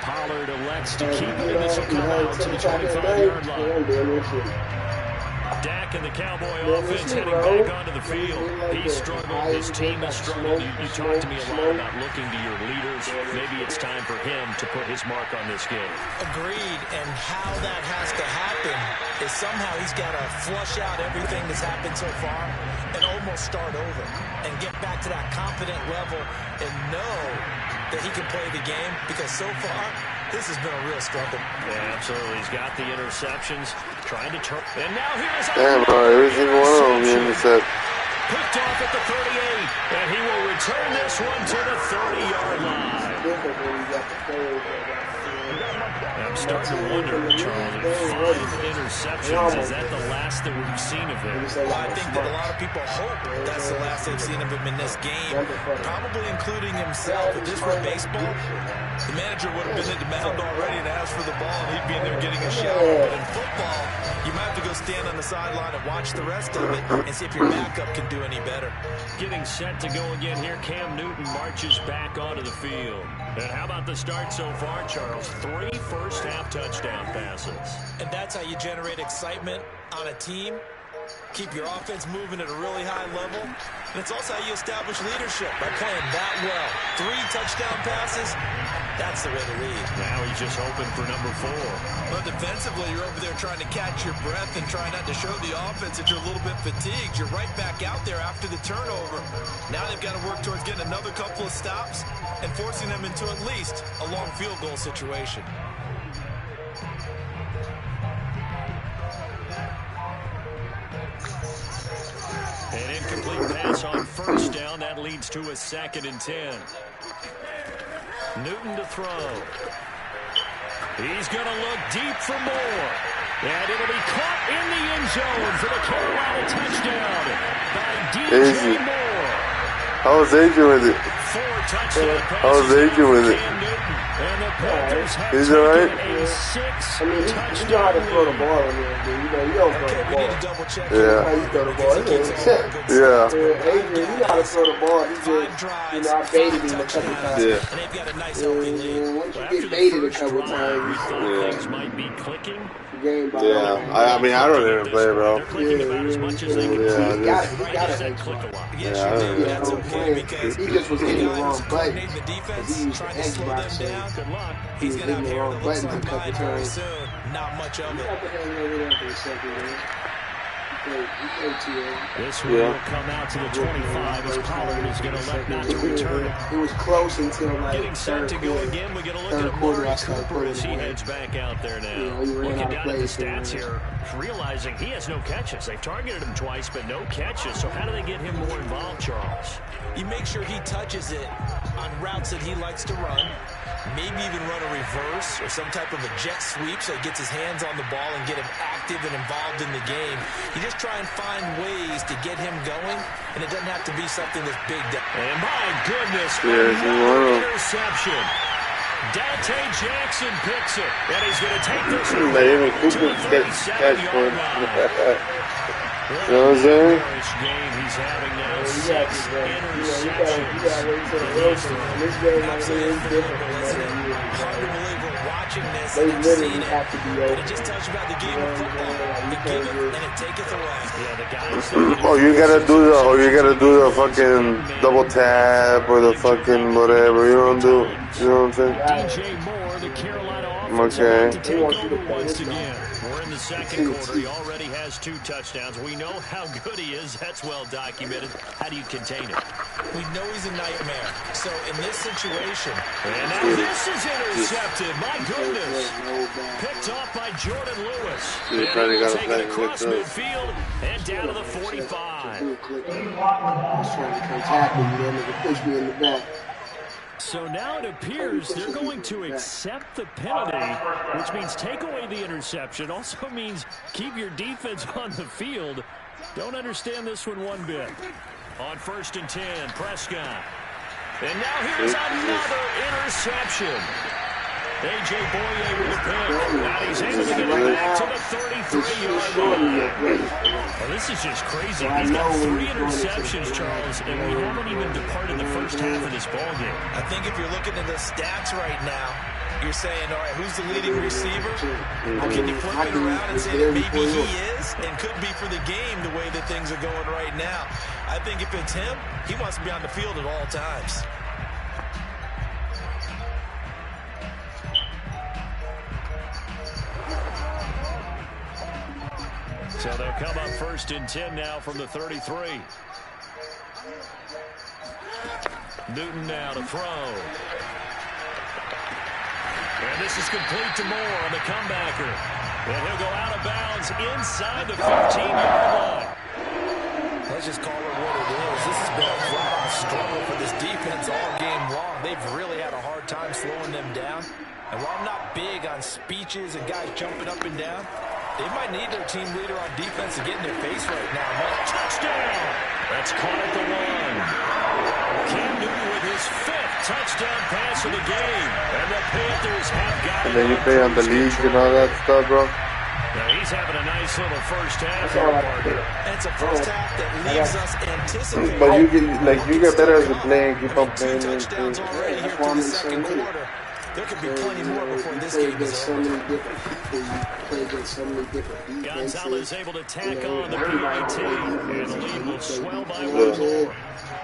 Pollard elects to keep it, and this will come out to the 25-yard line. Dak and the Cowboy offense heading back onto the field. He's struggled. His team has struggled. You talked to me a lot about looking to your leaders. Maybe it's time for him to put his mark on this game. Agreed. And how that has to happen is somehow he's got to flush out everything that's happened so far and almost start over and get back to that confident level and know that he can play the game, because so far this has been a real struggle. Yeah, absolutely. He's got the interceptions, trying to turn. And now here's every single one of them intercepted. Picked off at the 38, and he will return this one to the 30-yard line. I'm starting to wonder, Charles, 5 interceptions, is that the last that we've seen of him? Well, I think that a lot of people hope that's the last they've seen of him in this game, probably including himself. If this were baseball, the manager would have been at the mound already and asked for the ball, and he'd be in there getting a shower. But in football, you might have to go stand on the sideline and watch the rest of it and see if your backup can do any better. Getting set to go again here, Cam Newton marches back onto the field. And how about the start so far, Charles? 3 first-half touchdown passes. And that's how you generate excitement on a team. Keep your offense moving at a really high level. And it's also how you establish leadership, by playing that well. 3 touchdown passes, that's the way to lead. Now he's just hoping for number 4. Well, defensively, you're over there trying to catch your breath and trying not to show the offense that you're a little bit fatigued. You're right back out there after the turnover. Now they've got to work towards getting another couple of stops and forcing them into at least a long field goal situation. An incomplete pass on first down. That leads to a 2nd and 10. Newton to throw. He's going to look deep for more. And it'll be caught in the end zone for the Carolina touchdown by DJ Moore. How was Adrian with it? 4 touchdown passes. How was Adrian with it? And the Panthers have He's all right. a 6-touchdown you know how to throw the ball in there, dude. You don't throw the ball. We need to double check. Yeah. How you throw the ball? Yeah. Adrian, you know how to throw the ball. He just, I baited him a couple times. Yeah. And they've got a nice healthy lead. Once you get baited a couple times, we thought things might be clicking. Yeah. I mean, I don't even play, bro. They're clicking about as much as they can. He got it. Click a lot. Yes, you do. That's okay, because he just was hitting the wrong button. the defense, He used trying the to slow them Xbox, so down. Good luck. He's going to have hair that looks buttons a like couple mine very times. soon. Not much of it. This one will come out to the 25 as Pollard is going to elect not to return it. It was close until like Getting set to go again. We get a look at Amari Cooper as he heads back out there now. Looking down at the stats here, realizing he has no catches. They've targeted him twice, but no catches. So how do they get him more involved, Charles? You make sure he touches it on routes that he likes to run. maybe even run a reverse or some type of a jet sweep so he gets his hands on the ball and get him active and involved in the game. You just try and find ways to get him going, and it doesn't have to be something that's big. And my goodness, another interception. Dante Jackson picks it, and he's going to take this to the 37-yard line. You know what I'm saying? He's having now 6 interceptions. Hard to believe we're watching this and have seen it, but it just tells you about the game of football. It giveth and it taketh away. Yeah, the guys. Oh, you gotta do the fucking double tap or the fucking whatever. You don't do. You know what I'm saying? DJ Moore, the Carolina offense, about to take over once again. We're in the second quarter. He already has 2 touchdowns. We know how good he is. That's well documented. How do you contain it? We know he's a nightmare. So in this situation, and now this is intercepted. My goodness. Picked off by Jordan Lewis. He's trying to take it across midfield and down to the 45. So now it appears they're going to accept the penalty, which means take away the interception. Also means keep your defense on the field. Don't understand this one bit. On 1st and 10, Prescott. And now here's another interception. A.J. Boye with the pick. Now he's able to get it back to the 33-yard line. Well, this is just crazy. He's got 3 interceptions, Charles, and we haven't even departed the first half of this ballgame. I think if you're looking at the stats right now, you're saying, all right, who's the leading receiver? Well, can you flip it around and say that maybe he is and could be for the game the way that things are going right now? I think if it's him, he wants to be on the field at all times. So they'll come up 1st and 10 now from the 33. Newton now to throw. And this is complete to Moore on the comebacker. And he'll go out of bounds inside the 15-yard line. Let's just call it what it is. This has been a flat-out struggle for this defense all game long. They've really had a hard time slowing them down. And while I'm not big on speeches and guys jumping up and down, they might need their team leader on defense to get in their face right now. Touchdown! That's caught at the 1. Cam Newton with his 5th touchdown pass of the game. And the Panthers have got it. And then you play on the leagues and all that stuff, bro. Now he's having a nice little first half here, partner. And it's a first half that leaves us anticipating. But you get better as a player and keep on playing. Touchdowns already here through the second quarter. There could be plenty more before this game is over. Gonzalez able to tack on the PIT, and the lead will swell by 1 more.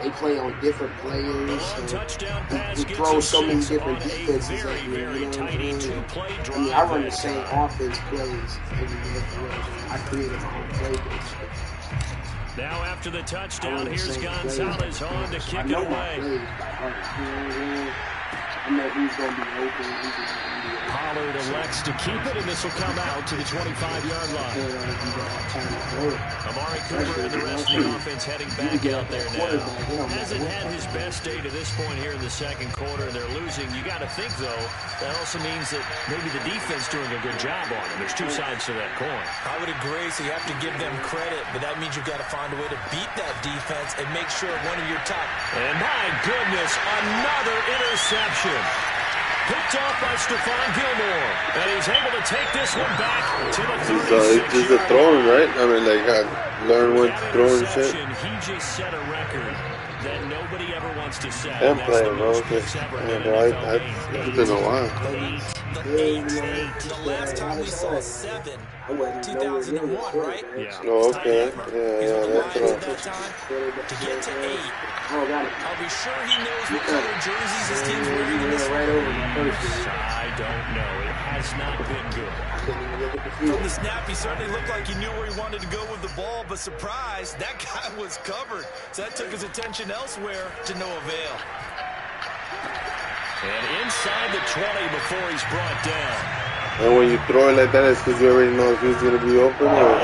They play on different players. Touchdown pass gets throw so many 6 different on defenses. a very, very tidy 2-play drive. I mean, I run the same offense plays every day. I create my own playbooks. Now after the touchdown, here's Gonzalez on to kick it away. I know who's going to be open. Pollard elects to keep it, and this will come out to the 25-yard line. Amari Cooper and the rest of the offense heading back out there now. Hasn't had his best day to this point here in the second quarter, and they're losing. You got to think, though, that also means that maybe the defense doing a good job on it. There's 2 sides to that coin. I would agree, so you have to give them credit, but that means you've got to find a way to beat that defense and make sure one of your top. And my goodness, another interception. Picked off by Stephon Gilmore. And he's able to take this one back to the 36. It's just a throwing, right? I mean, like, learn when to throw and shit. He just set a record that nobody ever wants to set. And playing, bro. It's been a while. The last time we saw 7, 2001, right? Yeah. Oh, okay. Yeah, that's right. To get to 8. I'll be sure he knows what color jerseys his team's wearing in this one. I don't know. It has not been good. From the snap, he certainly looked like he knew where he wanted to go with the ball, but surprise, that guy was covered. So that took his attention elsewhere to no avail. And inside the 20 before he's brought down. And when you throw it like that, it's because you already know if he's going to be open or...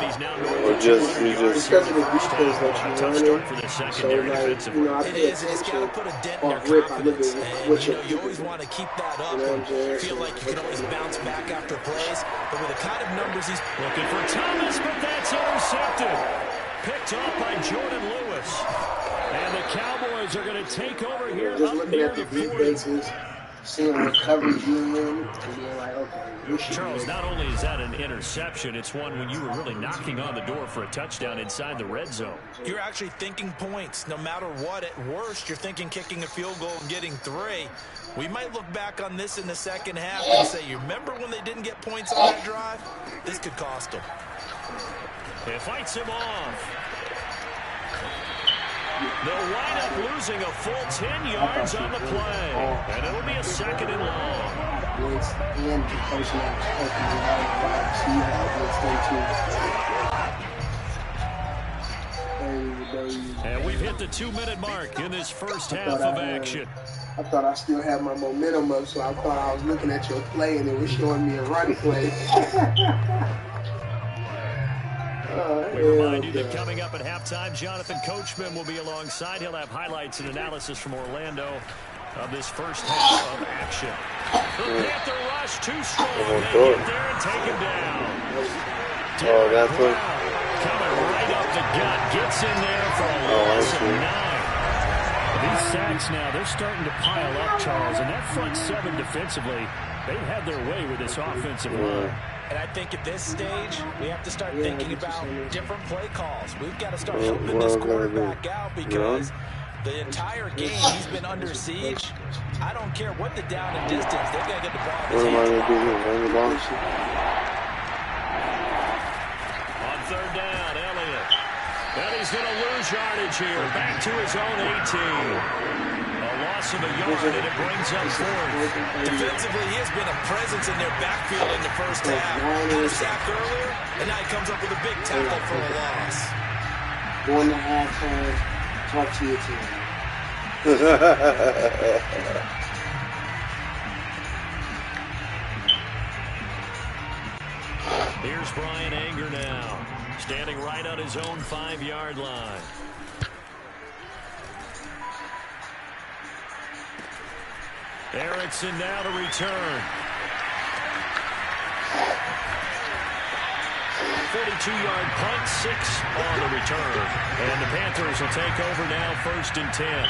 He's now north Or of just 200 you yards just here in the first half. A tough start for the secondary defensively. It is, and it's got to put a dent in their confidence. And, you always want to keep that up and feel like you can always bounce back after plays. But with the kind of numbers he's looking for Thomas, but that's intercepted. Picked off by Jordan Lewis. And the Cowboys are going to take over here up near the 40. Seeing what coverage you in and being like, okay. Charles, not only is that an interception, it's one when you were really knocking on the door for a touchdown inside the red zone. You're actually thinking points. No matter what, at worst, you're thinking kicking a field goal and getting 3. We might look back on this in the second half and say, you remember when they didn't get points on that drive? This could cost them. It fights him off. They'll wind up losing a full 10 yards on the play. And it'll be a second and long. And we've hit the 2-minute mark in this first half of action. I thought I still had my momentum up, so I thought I was looking at your play and it was showing me a run play. We remind you that coming up at halftime, Jonathan Coachman will be alongside. He'll have highlights and analysis from Orlando of this first half of action. The Panther rush too strong. They get there and take him down. That's what. Coming right up the gut. Gets in there for a loss of 9. These sacks now, they're starting to pile up, Charles. And that front 7 defensively, they've had their way with this offensive line. And I think at this stage, we have to start thinking about different play calls. We've got to start helping this quarterback out because the entire game he's been under siege. I don't care what the down and distance. They've got to get the ball in his hands. On third down, Elliott. And he's going to lose yardage here. Back to his own 18. Loss of a yard, and it brings up 4th. Defensively, he has been a presence in their backfield in the first half. Had a sack earlier, and now he comes up with a big tackle for a loss. Going to halftime, talk to your team. Here's Brian Anger now, standing right on his own 5-yard line. Erickson now to return. 42-yard punt, 6 on the return. And the Panthers will take over now, 1st and 10.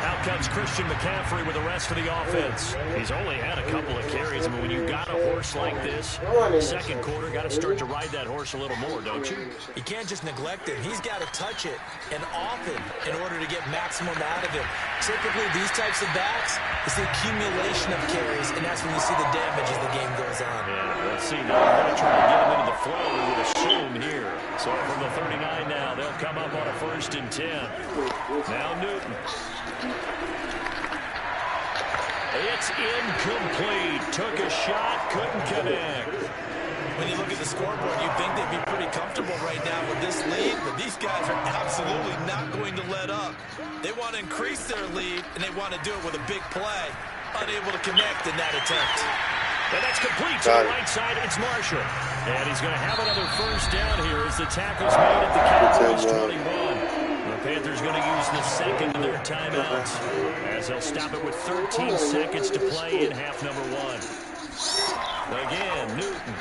Out comes Christian McCaffrey with the rest of the offense. He's only had a couple of carries. I mean, when you've got a horse like this, second quarter, got to start to ride that horse a little more, don't you? You can't just neglect it. He's got to touch it, and often, in order to get maximum out of him. Typically, these types of backs, it's the accumulation of carries, and that's when you see the damage as the game goes on. Yeah, let's see now. They're going to try to get him into the flow, we would assume here. So from the 39 now, they'll come up on a 1st and 10. Now Newton. It's incomplete. Took a shot, couldn't connect. When you look at the scoreboard, you'd think they'd be pretty comfortable right now with this lead, but these guys are absolutely not going to let up. They want to increase their lead, and they want to do it with a big play. Unable to connect in that attempt. And that's complete to the right side. It's Marshall. And he's going to have another 1st down here as the tackle's made at the Cowboys 21. The Panthers going to use the second of their timeouts as they'll stop it with 13 seconds to play in half number 1. Again, Newton.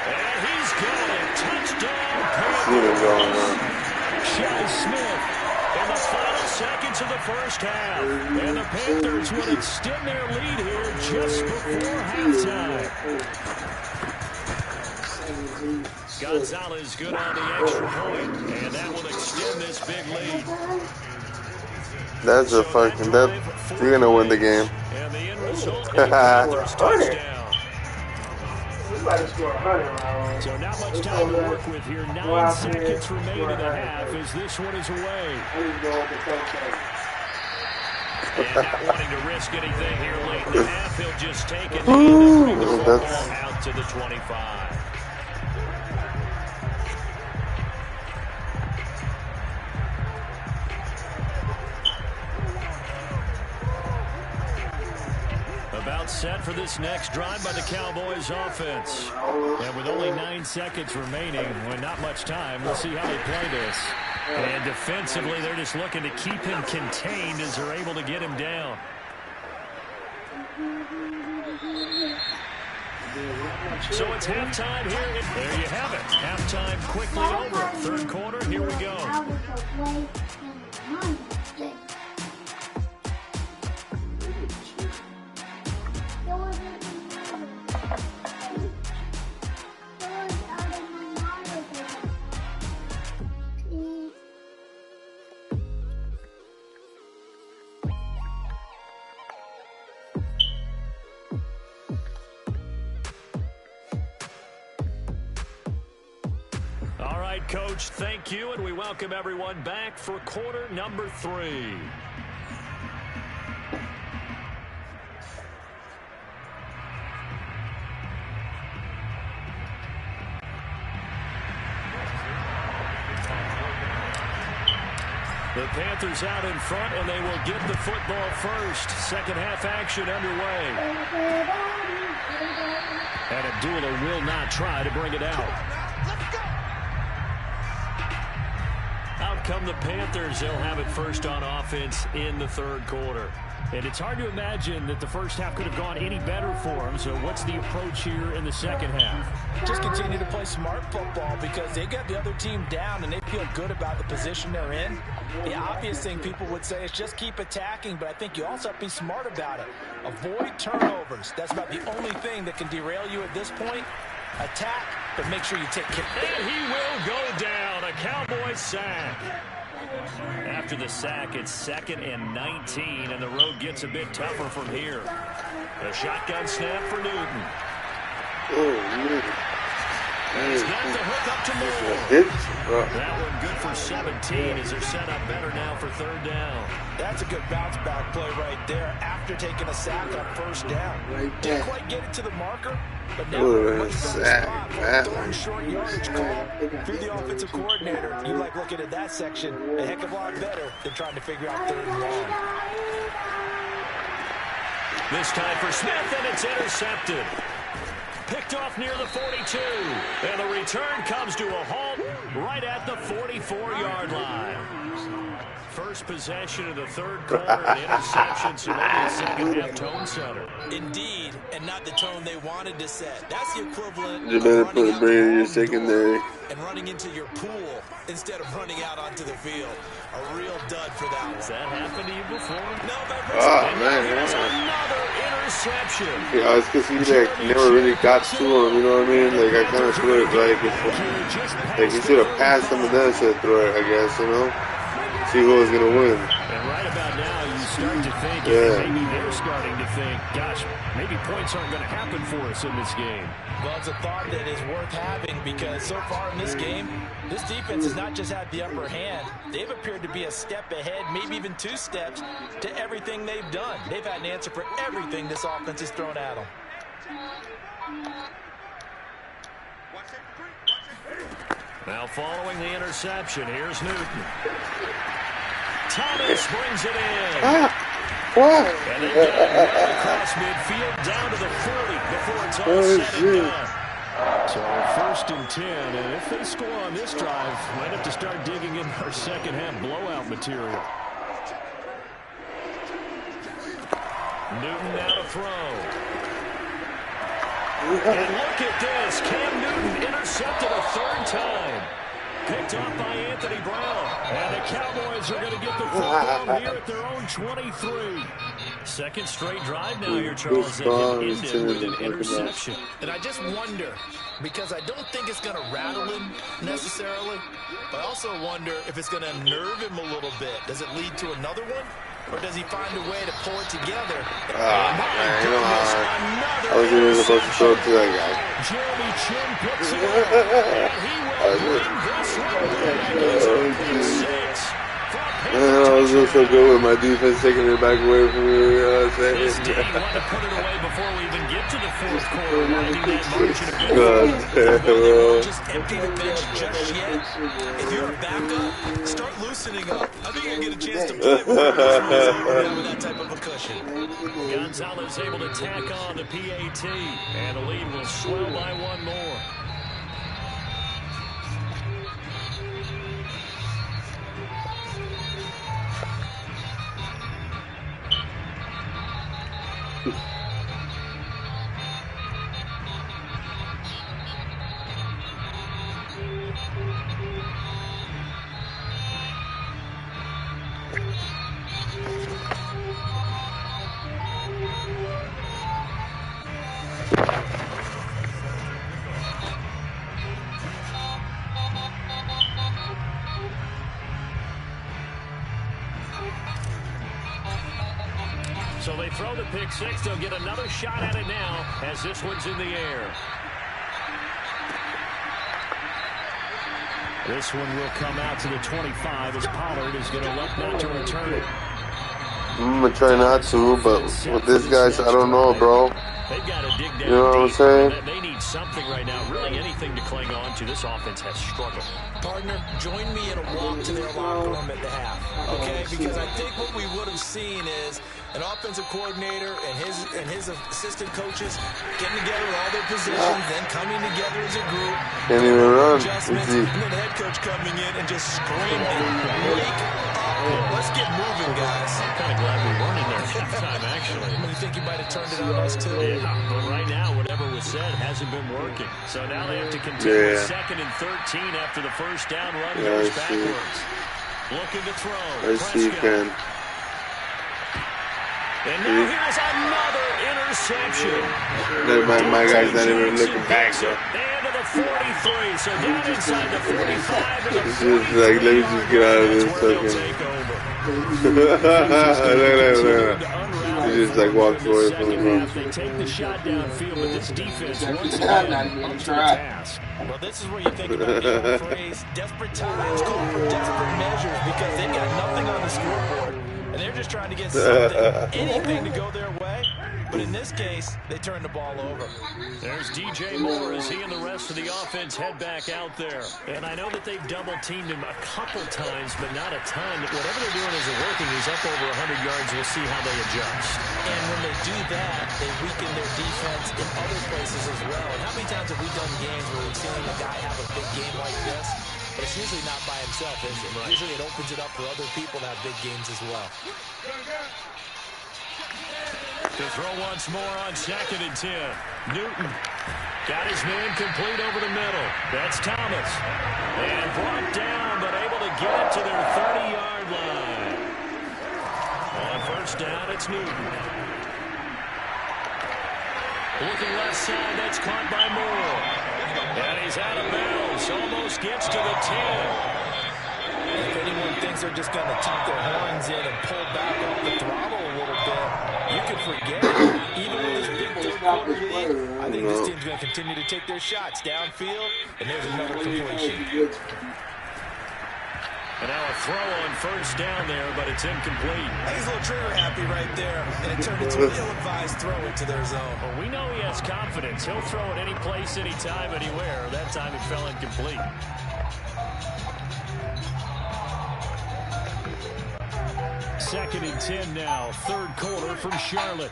And he's got it. Touchdown, Panthers. Shai Smith in the final seconds of the first half. And the Panthers will extend their lead here just before halftime. Gonzalez good on the extra point, and that will extend this big lead. That's a fucking, you're going to win the game. And the end result is Panthers touchdown. So not much time to work with here. 9 seconds remain in the half as this one is away. And not wanting to risk anything here late in the half, he'll just take it and bring the football out to the 25. About gets set for this next drive by the Cowboys offense. And with only 9 seconds remaining, with not much time, we'll see how they play this. And defensively, they're just looking to keep him contained as they're able to get him down. So it's halftime here. There you have it. Halftime quickly over. Third quarter, here we go. Coach, thank you, and we welcome everyone back for quarter number 3. The Panthers out in front, and they will get the football first. Second half action underway. And Abdullah will not try to bring it out. Out come the Panthers. They'll have it first on offense in the third quarter. And it's hard to imagine that the first half could have gone any better for them. So what's the approach here in the second half? Just continue to play smart football because they got the other team down and they feel good about the position they're in. The obvious thing people would say is just keep attacking, but I think you also have to be smart about it. Avoid turnovers. That's about the only thing that can derail you at this point. Attack, but make sure you take care. And he will go down. A Cowboys sack. After the sack, it's 2nd and 19, and the road gets a bit tougher from here. A shotgun snap for Newton. And he's got the hook up to Moore. That one good for 17 as they're set up better now for third down. That's a good bounce back play right there after taking a sack on first down. Didn't quite get it to the marker, but now we're much better spot for a third short yardage call. If you're the offensive coordinator, you like looking at that section a heck of a lot better than trying to figure out third and long. This time for Smith, and it's intercepted. Picked off near the 42. And the return comes to a halt right at the 44-yard line. First possession of the third quarter, an interception, so maybe a second-half tone setter. Indeed, and not the tone they wanted to set. That's the equivalent You better put a brain in your secondary. And running into your pool instead of running out onto the field. A real dud for that one. Has that happened to you before? No, oh, man. Here's another interception. Yeah, it's because he never really got to him, you know what I mean? Like, I kind of feel like he should have passed him and then said throw it, I guess, you know? See who was going to win. And right about now, you start to think, maybe they're starting to think, gosh, maybe points aren't going to happen for us in this game. Well, it's a thought that is worth having because so far in this game, this defense has not just had the upper hand. They've appeared to be a step ahead, maybe even 2 steps, to everything they've done. They've had an answer for everything this offense has thrown at them. Now following the interception, here's Newton. Thomas brings it in. And they get it right across midfield down to the 40 before it's all said and done. So 1st and 10, and if they score on this drive, might have to start digging in our second half blowout material. Newton now to throw. And look at this. Cam Newton intercepted a 3rd time. Picked off by Anthony Brown. And the Cowboys are going to get the football here at their own 23. Second straight drive now here, Charles, that ended with an interception. And I just wonder, because I don't think it's going to rattle him necessarily, but I also wonder if it's going to unnerve him a little bit. Does it lead to another one? Or does he find a way to pull it together? Man, you know how I was even supposed to throw it to that guy. Jeremy Chin picks it up, and he will bring this one back. He's up 6 from I was doing so good with my defense taking it back away from me. You know what I'm saying? This team wanted to put it away before we even get to the fourth quarter, winding that margin of God damn, bro. Just empty the bench just yet. If you're a backup, start loosening up. I think you'll get a chance to play before this one's over with that type of a cushion. Gonzalez able to tack on the PAT, and the lead will swell by one more. So they throw the pick six. They'll get another shot at it now as this one's in the air. This one will come out to the 25 as Pollard is going to look not to return it. I'm going to try not to, but with this guys, I don't know, bro. They've got to dig down. You know what I'm saying? They need something right now, really anything to cling on to. This offense has struggled. Partner, join me in a walk to their locker room at the half, okay? Because I think what we would have seen is an offensive coordinator and his assistant coaches getting together with all their positions, then coming together as a group. Can't even run. Adjustments, and then the head coach coming in and just screaming, wake up. Let's get moving, guys. I'm kind of glad we weren't in there halftime, actually. You think you might have turned it on us, too? Yeah, but right now, whatever was said hasn't been working. So now they have to continue second and 13 after the first down run goes backwards. Looking to throw. I see, Ken. And now here's another interception. My guy's not even looking back, bro. And to the 43, so down inside the 45. And it's just like, let me just get out of this fucking... Look. He just like walked away from the run. They take the shot downfield, but this defense once again up to the task. Well, this is where you think about the old phrase, desperate times call for desperate measures, because they've got nothing on the scoreboard, and they're just trying to get something, anything to go their way. But in this case, they turn the ball over. There's DJ Moore as he and the rest of the offense head back out there. And I know that they've double-teamed him a couple times, but not a ton. Whatever they're doing isn't working. He's up over 100 yards. We'll see how they adjust. And when they do that, they weaken their defense in other places as well. And how many times have we done games where we've seen a guy have a big game like this? But it's usually not by himself, is it? Right. Usually it opens it up for other people to have big games as well. To throw once more on 2nd and 10. Newton got his man complete over the middle. That's Thomas. And brought down, but able to get it to their 30-yard line. On first down, it's Newton. Looking left side, that's caught by Moore. And he's out of bounds. Almost gets to the 10. If anyone thinks they're just going to tuck their horns in and pull back off the throttle a little bit, you can forget it. Even with this big third-quarter lead, I think this team's going to continue to take their shots downfield, and there's another completion. And now a throw on first down there, but it's incomplete. He's a little trigger happy right there, and it turned into an ill-advised throw into their zone. Well, we know he has confidence. He'll throw it any place, anytime, anywhere. That time it fell incomplete. Second and 10 now, third quarter from Charlotte.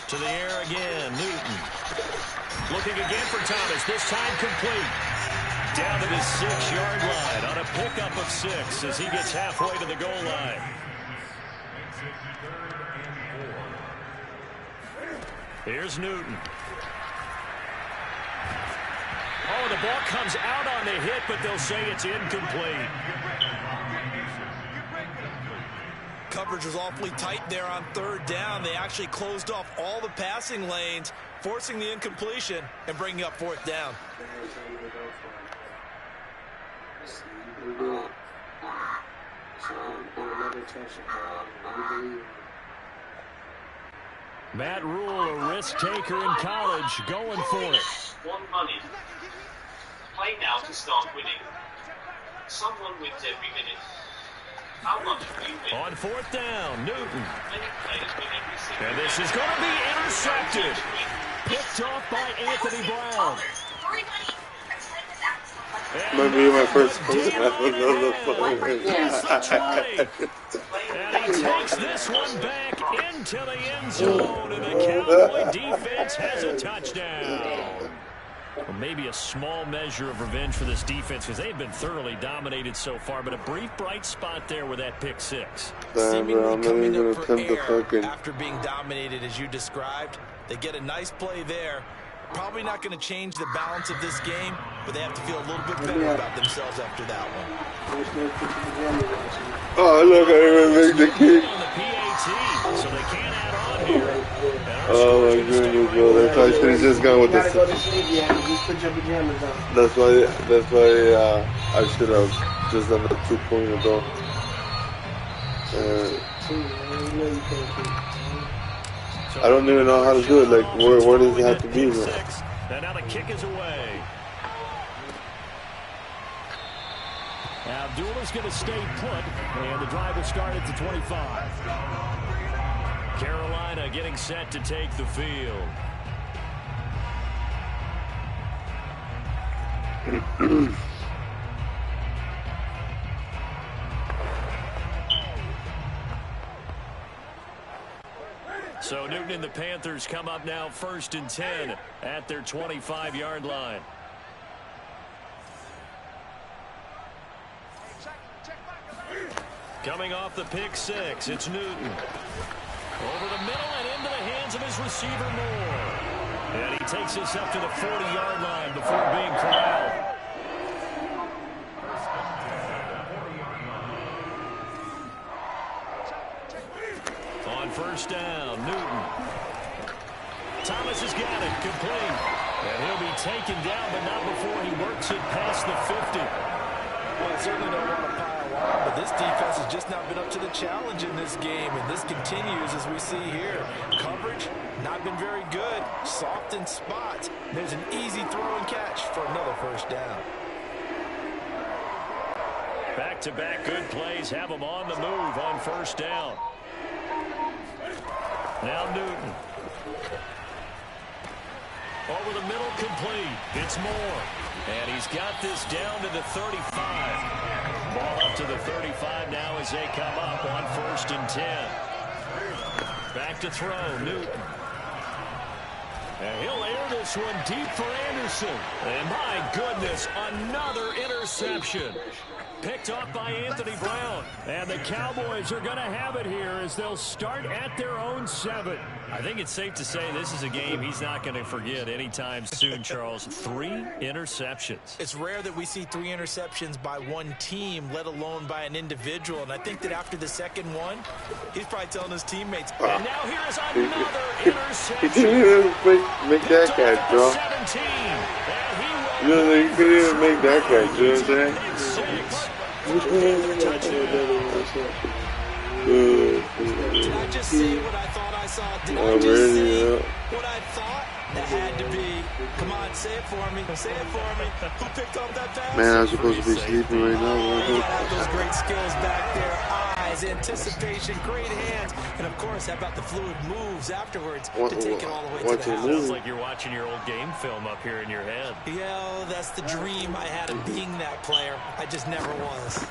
To the air again, Newton. Looking again for Thomas, this time complete. Down to the 6-yard line on a pickup of 6 as he gets halfway to the goal line. Here's Newton. Oh, the ball comes out on the hit, but they'll say it's incomplete. Coverage was awfully tight there on third down. They actually closed off all the passing lanes, forcing the incompletion and bringing up fourth down. Matt Rule, a risk taker in college, going for it. Want money. Play now to start winning. Someone wins every minute. How much will you win? On fourth down, Newton. Many players win every single And this is going to be intercepted. Picked off by Anthony Brown. Might be my first question. And he takes this one back into the end zone, and the Cowboy defense has a touchdown. Or maybe a small measure of revenge for this defense because they've been thoroughly dominated so far, but a brief bright spot there with that pick six. Seemingly coming up for air after being dominated as you described. They get a nice play there. Probably not going to change the balance of this game, but they have to feel a little bit better about themselves after that one. Oh, look, I didn't make the kick. On the PAT, so they can't add on here. Oh my goodness, bro. That's why I should have just gone with this. That's why I should have just done the 2-point though. I don't even know how to do it. Like, where does it have to be? And now the kick is away. Now Abdullah's going to stay put, and the drive will start at the 25. Carolina getting set to take the field. So Newton and the Panthers come up now 1st and 10 at their 25-yard line. Coming off the pick six, it's Newton. Over the middle and into the hands of his receiver Moore. And he takes us up to the 40-yard line before being corralled. On first down, Newton. Thomas has got it, complete. And he'll be taken down, but not before he works it past the 50. Well, I certainly don't want to pile on, but this defense has just not been up to the challenge in this game, and this continues as we see here. Coverage, not been very good. Soft in spots. There's an easy throw and catch for another first down. Back-to-back good plays have them on the move on first down. Now Newton. Over the middle, complete. It's Moore. And he's got this down to the 35. Ball up to the 35 now as they come up on 1st and 10. Back to throw, Newton. And he'll air this one deep for Anderson. And my goodness, another interception. Picked off by Anthony Brown. And the Cowboys are going to have it here as they'll start at their own 7. I think it's safe to say this is a game he's not going to forget anytime soon, Charles. 3 interceptions. It's rare that we see 3 interceptions by one team, let alone by an individual. And I think that after the second one, he's probably telling his teammates. And now here is another interception. He couldn't even make that catch, bro. 17. You know, he couldn't even make that catch, you know what I'm saying? Did I just see what I thought I saw? Did I just see what I thought? That had to be. Come on, say it for me. Say it for me. Who picked up that pass? Man, I'm supposed to be sleeping right now. You have those great skills back there. Eyes, anticipation, great hands. And, of course, how about the fluid moves afterwards to take it all the way to the house? Sounds like you're watching your old game film up here in your head. Yeah, that's the dream I had of being that player. I just never was.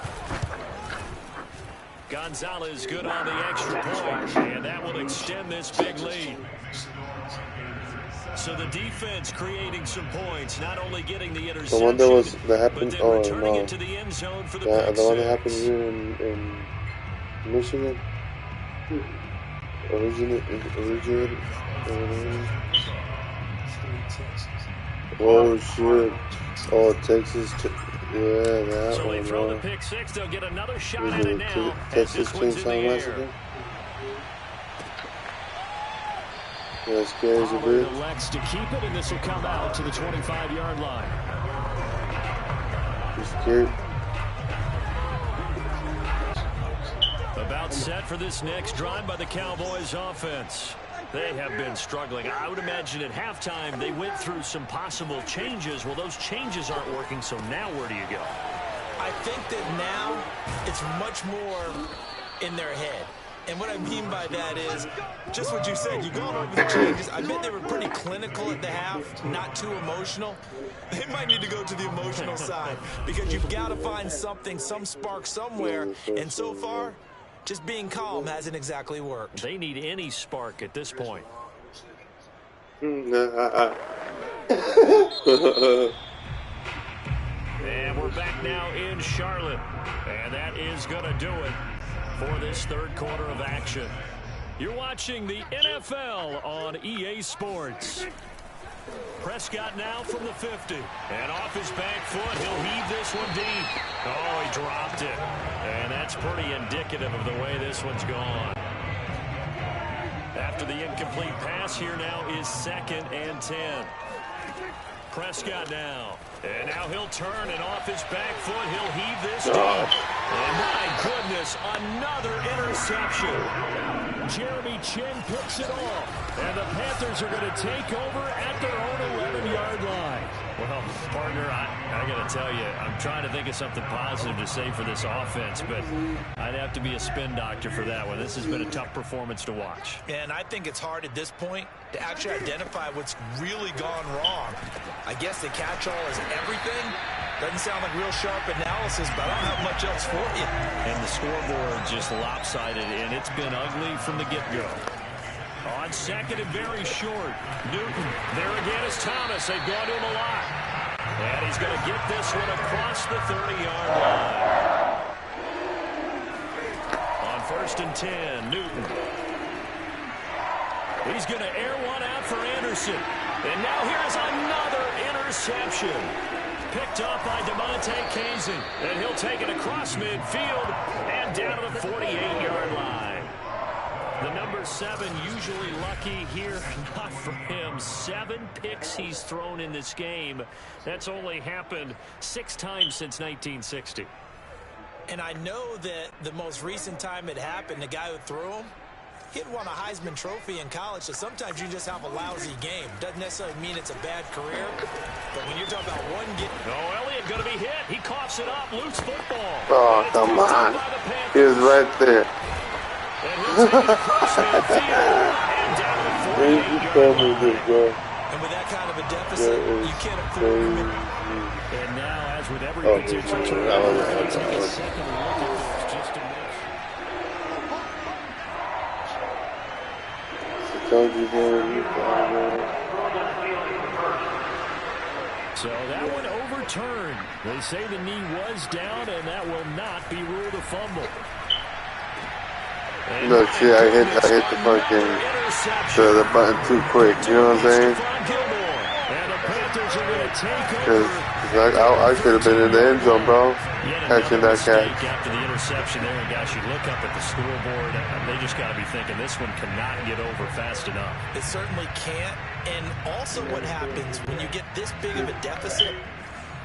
Gonzalez good on the extra point, and that will extend this big lead. So the defense creating some points, not only getting the interception, the one that happened, but then returning it to the end zone for the pick the one that happened here in Michigan. Originated. Oh shit! Oh, Texas. Yeah, that so one. they throw the pick six. They'll get another shot at it now. Texas Chainsaw Massacre. Yeah, scares a bit. Elects to keep it, and this will come out to the 25-yard line. He's scared. About set for this next drive by the Cowboys offense. They have been struggling. I would imagine at halftime they went through some possible changes. Well, those changes aren't working, so now where do you go? I think that now it's much more in their head. And what I mean by that is just what you said. You've gone over the changes. I bet they were pretty clinical at the half, not too emotional. They might need to go to the emotional side because you've got to find something, some spark somewhere. And so far, just being calm hasn't exactly worked. They need any spark at this point. And we're back now in Charlotte. And that is going to do it for this third quarter of action. You're watching the NFL on EA Sports. Prescott now from the 50. And off his back foot, he'll heave this one deep. Oh, he dropped it. And that's pretty indicative of the way this one's gone. After the incomplete pass, here now is 2nd and 10. Prescott now. And now he'll turn, and off his back foot, he'll heave this deep. And my goodness, another interception. Jeremy Chin picks it off. And the Panthers are going to take over at their own 11-yard line. Well, partner, I got to tell you, I'm trying to think of something positive to say for this offense, but I'd have to be a spin doctor for that one. This has been a tough performance to watch. And I think it's hard at this point to actually identify what's really gone wrong. I guess the catch-all is everything. Doesn't sound like real sharp analysis, but I don't have much else for you. And the scoreboard just lopsided, and it's been ugly from the get-go. On 2nd and very short. Newton. There again is Thomas. They've gone to him a lot. And he's going to get this one across the 30-yard line. On 1st and 10, Newton. He's going to air one out for Anderson. And now here's another interception. Picked up by DeMonte Kazin. And he'll take it across midfield and down to the 48-yard line. The number 7 usually lucky here. Not for him. 7 picks he's thrown in this game. That's only happened 6 times since 1960. And I know that the most recent time it happened, the guy who threw him, he had won a Heisman Trophy in college, so sometimes you just have a lousy game. Doesn't necessarily mean it's a bad career, but when you're talking about one game... Oh, Elliott going to be hit. He coughs it up. Loose football. oh, come on. He was right there. And he'll take it across midfield and down to the 48-yard line. And with that kind of a deficit, you can't afford it. And now, as with every potential turnover, we're going to take a second look at this just to miss. So that one overturned. They say the knee was down, and that will not be ruled a fumble. Look, see, I hit the fucking the button too quick. You know what I'm saying? Because I could have been in the end zone, bro, catching that catch. After the interception there, and guys, you look up at the scoreboard, they just got to be thinking this one cannot get over fast enough. It certainly can't. And also what happens when you get this big of a deficit,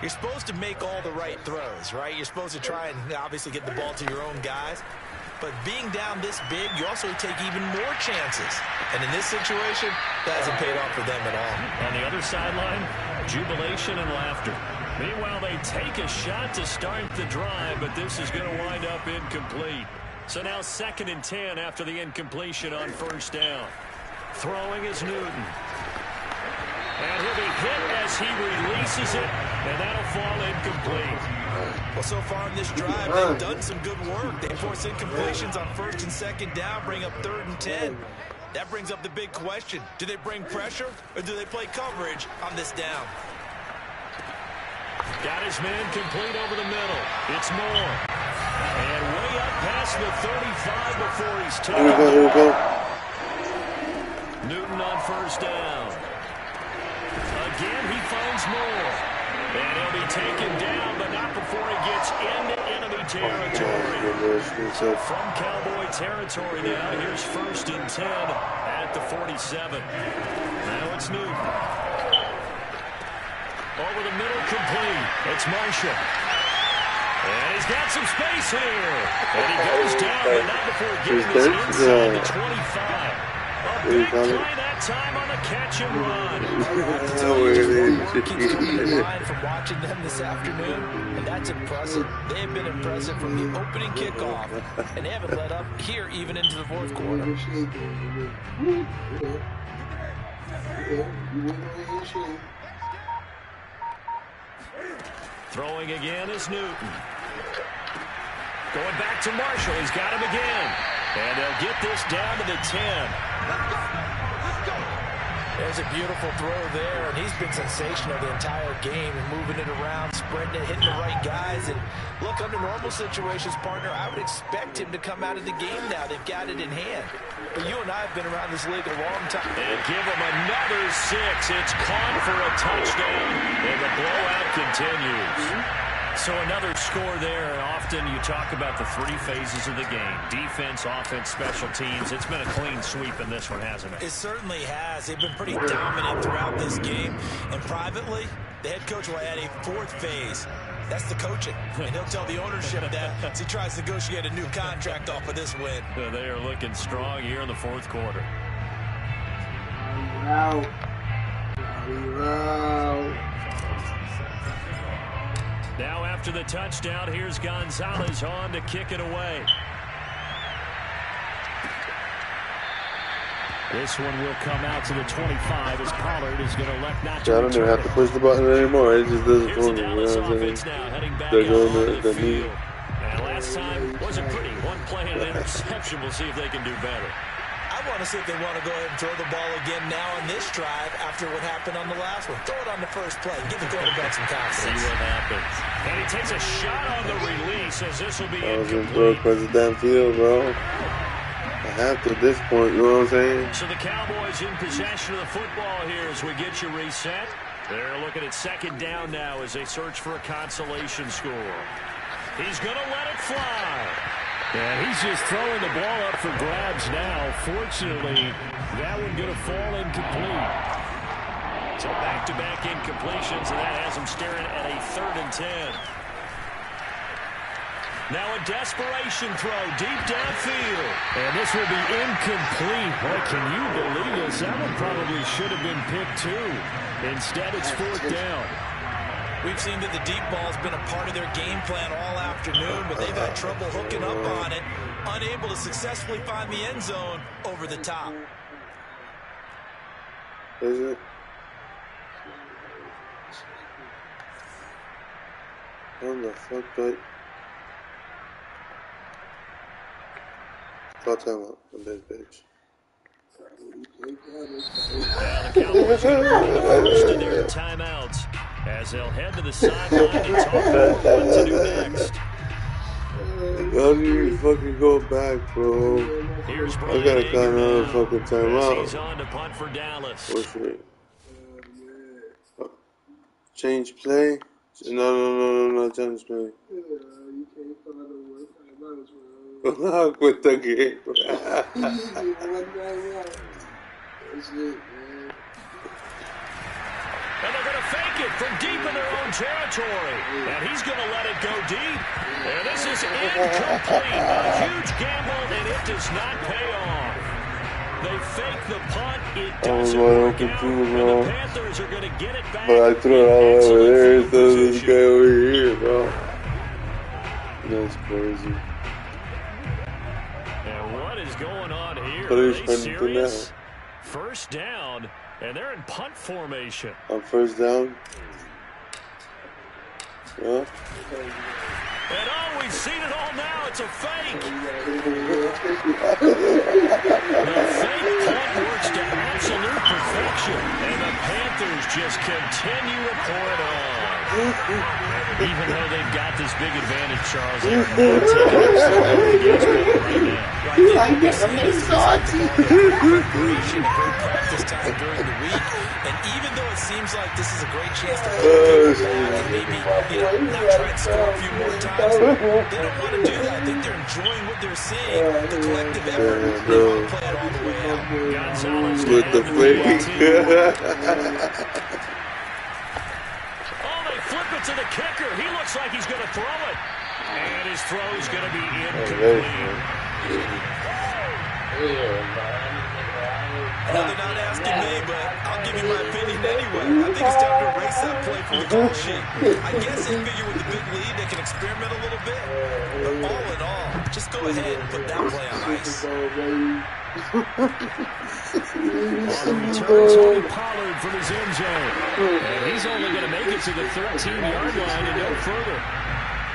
you're supposed to make all the right throws, right? You're supposed to try and obviously get the ball to your own guys. But being down this big, you also take even more chances. And in this situation, that hasn't paid off for them at all. On the other sideline, jubilation and laughter. Meanwhile, they take a shot to start the drive, but this is going to wind up incomplete. So now 2nd and 10 after the incompletion on 1st down. Throwing is Newton. And he'll be hit as he releases it, and that'll fall incomplete. Well, so far in this drive, they've done some good work. They force incompletions on 1st and 2nd down, bring up 3rd and 10. That brings up the big question. Do they bring pressure, or do they play coverage on this down? Got his man complete over the middle. It's Moore. And way up past the 35 before he's taken. Newton on 1st down. Again, he finds Moore. And he'll be taken down, but not before he gets into enemy territory. So from Cowboy territory now, here's 1st and 10 at the 47. Now it's Newton. Over the middle, complete. It's Marshall. And he's got some space here. And he goes down, but not before getting his inside the 25. Up Big play that time on the catch and run. What keeps coming to mind from watching them this afternoon, and that's impressive. They have been impressive from the opening kickoff, and they haven't let up here even into the fourth quarter. Throwing again is Newton. Going back to Marshall. He's got him again. And they'll get this down to the 10. There's a beautiful throw there, and he's been sensational the entire game and moving it around, spreading it, hitting the right guys. And look, under normal situations, partner, I would expect him to come out of the game now. They've got it in hand. But you and I have been around this league a long time. And give him another 6. It's caught for a touchdown, and the blowout continues. So another score there, and often you talk about the 3 phases of the game. Defense, offense, special teams. It's been a clean sweep in this one, hasn't it? It certainly has. They've been pretty dominant throughout this game. And privately, the head coach will add a 4th phase. That's the coaching. And he'll tell the ownership that as he tries to negotiate a new contract off of this win. They are looking strong here in the fourth quarter. Wow. Now after the touchdown, here's Gonzalez on to kick it away. This one will come out to the 25 as Pollard is going to elect not to I don't even have to push the button anymore. It just does it for me. You know what I'm saying? They're going to me. And last time wasn't pretty. One play and an interception. We'll see if they can do better. I want to see if they want to go ahead and throw the ball again now on this drive after what happened on the last one. Throw it on the first play. Give the quarterback some confidence. See what happens. And he takes a shot on the release as this will be I was going to throw it across the damn field, bro. I have to at this point, you know what I'm saying? So the Cowboys in possession of the football here as we get you reset. They're looking at second down now as they search for a consolation score. He's going to let it fly. Yeah, he's just throwing the ball up for grabs now. Fortunately, that one going to fall incomplete. So back-to-back incompletions, and that has him staring at a 3rd and 10. Now a desperation throw deep downfield. And this will be incomplete. Boy, can you believe this? That one probably should have been picked too. Instead, it's 4th down. We've seen that the deep ball has been a part of their game plan all afternoon, but they've had trouble hooking up on it, unable to successfully find the end zone over the top. Is it? What the fuck, but call time out on this bitch. The Cowboys first to their timeouts as they'll head to the sideline to talk about what to do next. How do you fucking go back, bro? I gotta call another fucking timeout. He's on to punt for Dallas. What's it? Change play? No, change play. You can't find no work. I'll quit the game. That's it, man. And they're going to fake it from deep in their own territory. And he's going to let it go deep. And this is incomplete. A huge gamble, and it does not pay off. They fake the punt. It doesn't work out. And the Panthers are going to get it back. But I threw it all the way over there instead of this guy over here, bro. That's crazy. And what is going on here? Are they serious? First down, and they're in punt formation. On first down? Yeah. And oh, we've seen it all now. It's a fake. The fake punt works to absolute perfection. And the Panthers just continue to pour it on. Even though they've got this big advantage, Charles, they're right now. I guess I'm getting salty. Preparation, great practice time during the week, and even though it seems like this is a great chance to put the game back and maybe not try and score a few more times, they don't want to do that. I think they're enjoying what they're seeing, the collective effort. They want to play it all the way out. Gonzalez with the fake. Oh, they flip it to the kicker. He looks like he's going to throw it, and his throw is going to be incomplete. know they're not asking me, but I'll give you my opinion anyway. I think it's time to erase that play from the call sheet. I guess they figure with the big lead they can experiment a little bit. But all in all, just go ahead and put that play on ice. On the return, Tony Pollard from his end zone. And he's only going to make it to the 13-yard line and no further.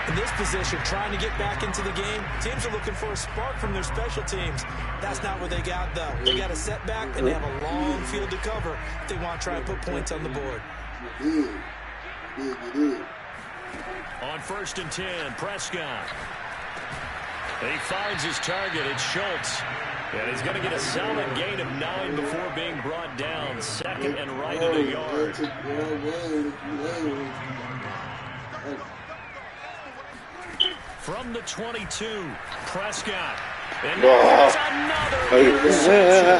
In this position, trying to get back into the game, teams are looking for a spark from their special teams. That's not what they got, though. They got a setback, and they have a long field to cover if they want to try and put points on the board. On 1st and 10, Prescott. He finds his target. It's Schultz. And he's going to get a solid gain of 9 before being brought down. 2nd and right at a yard. From the 22, Prescott. And there's another interception.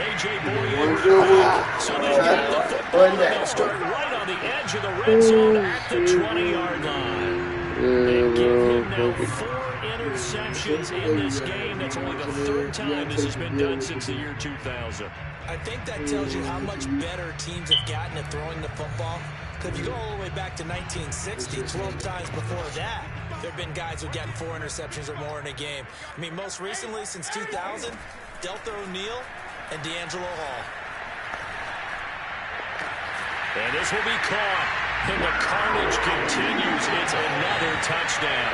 A.J. Boyer. So they get the football, and they'll start right on the edge of the red zone at the 20-yard line. They give him now 4 interceptions in this game. That's only the 3rd time this has been done since the year 2000. I think that tells you how much better teams have gotten at throwing the football. Because if you go all the way back to 1960, 12 times before that, there have been guys who've gotten 4 interceptions or more in a game. I mean, most recently, since 2000, Delta O'Neal and D'Angelo Hall. And this will be caught. And the carnage continues. It's another touchdown.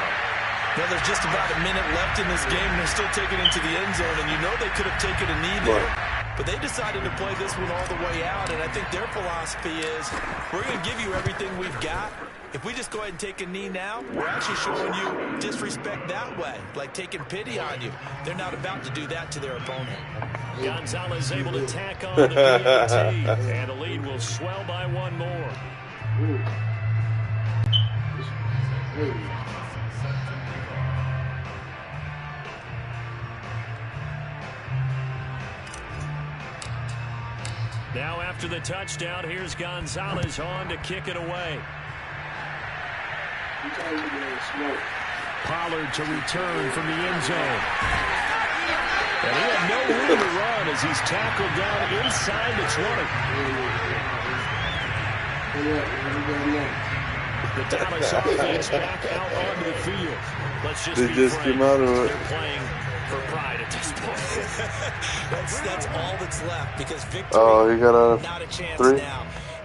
Now, there's just about a minute left in this game, and they're still taking it into the end zone. And you know they could have taken a knee there. But they decided to play this one all the way out, and I think their philosophy is, we're going to give you everything we've got. If we just go ahead and take a knee now, we're actually showing you disrespect that way, like taking pity on you. They're not about to do that to their opponent. Gonzalez able to tack on the PAT, and the lead will swell by 1 more. Now after the touchdown, here's Gonzalez on to kick it away. Pollard to return from the end zone. And he had no room to run as he's tackled down inside the 20. The Dallas offense back out onto the field. Let's just be frank, they're playing for pride at this point. that's all that's left because victory, not a chance 3. now.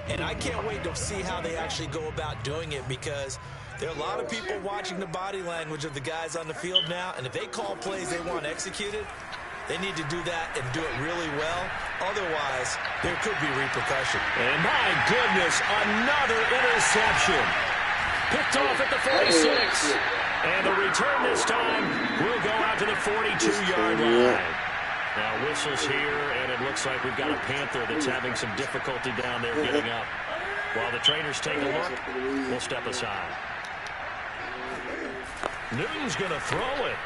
And I can't wait to see how they actually go about doing it because there are a lot of people watching the body language of the guys on the field now, and if they call plays they want executed, they need to do that and do it really well. Otherwise, there could be repercussion. And my goodness, another interception. Picked off at the 46. And the return this time will go out to the 42-yard line. Now whistles here, and it looks like we've got a Panther that's having some difficulty down there getting up. While the trainers take a look, we'll step aside. Newton's going to throw it.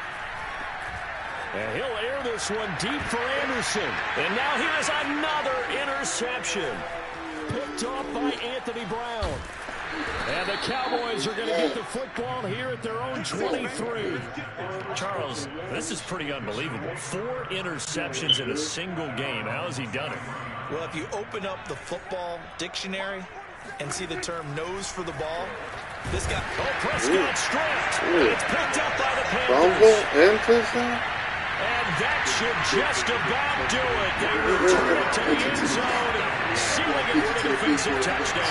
And he'll air this one deep for Anderson. And now here's another interception. Picked off by Anthony Brown. And the Cowboys are going to get the football here at their own 23. Charles, this is pretty unbelievable. 4 interceptions in a single game. How has he done it? Well, if you open up the football dictionary and see the term nose for the ball, this guy... Oh, Prescott stripped. It's picked up by the Panthers. And that should just about do it. They return it to the end zone, sealing it with a defensive touchdown.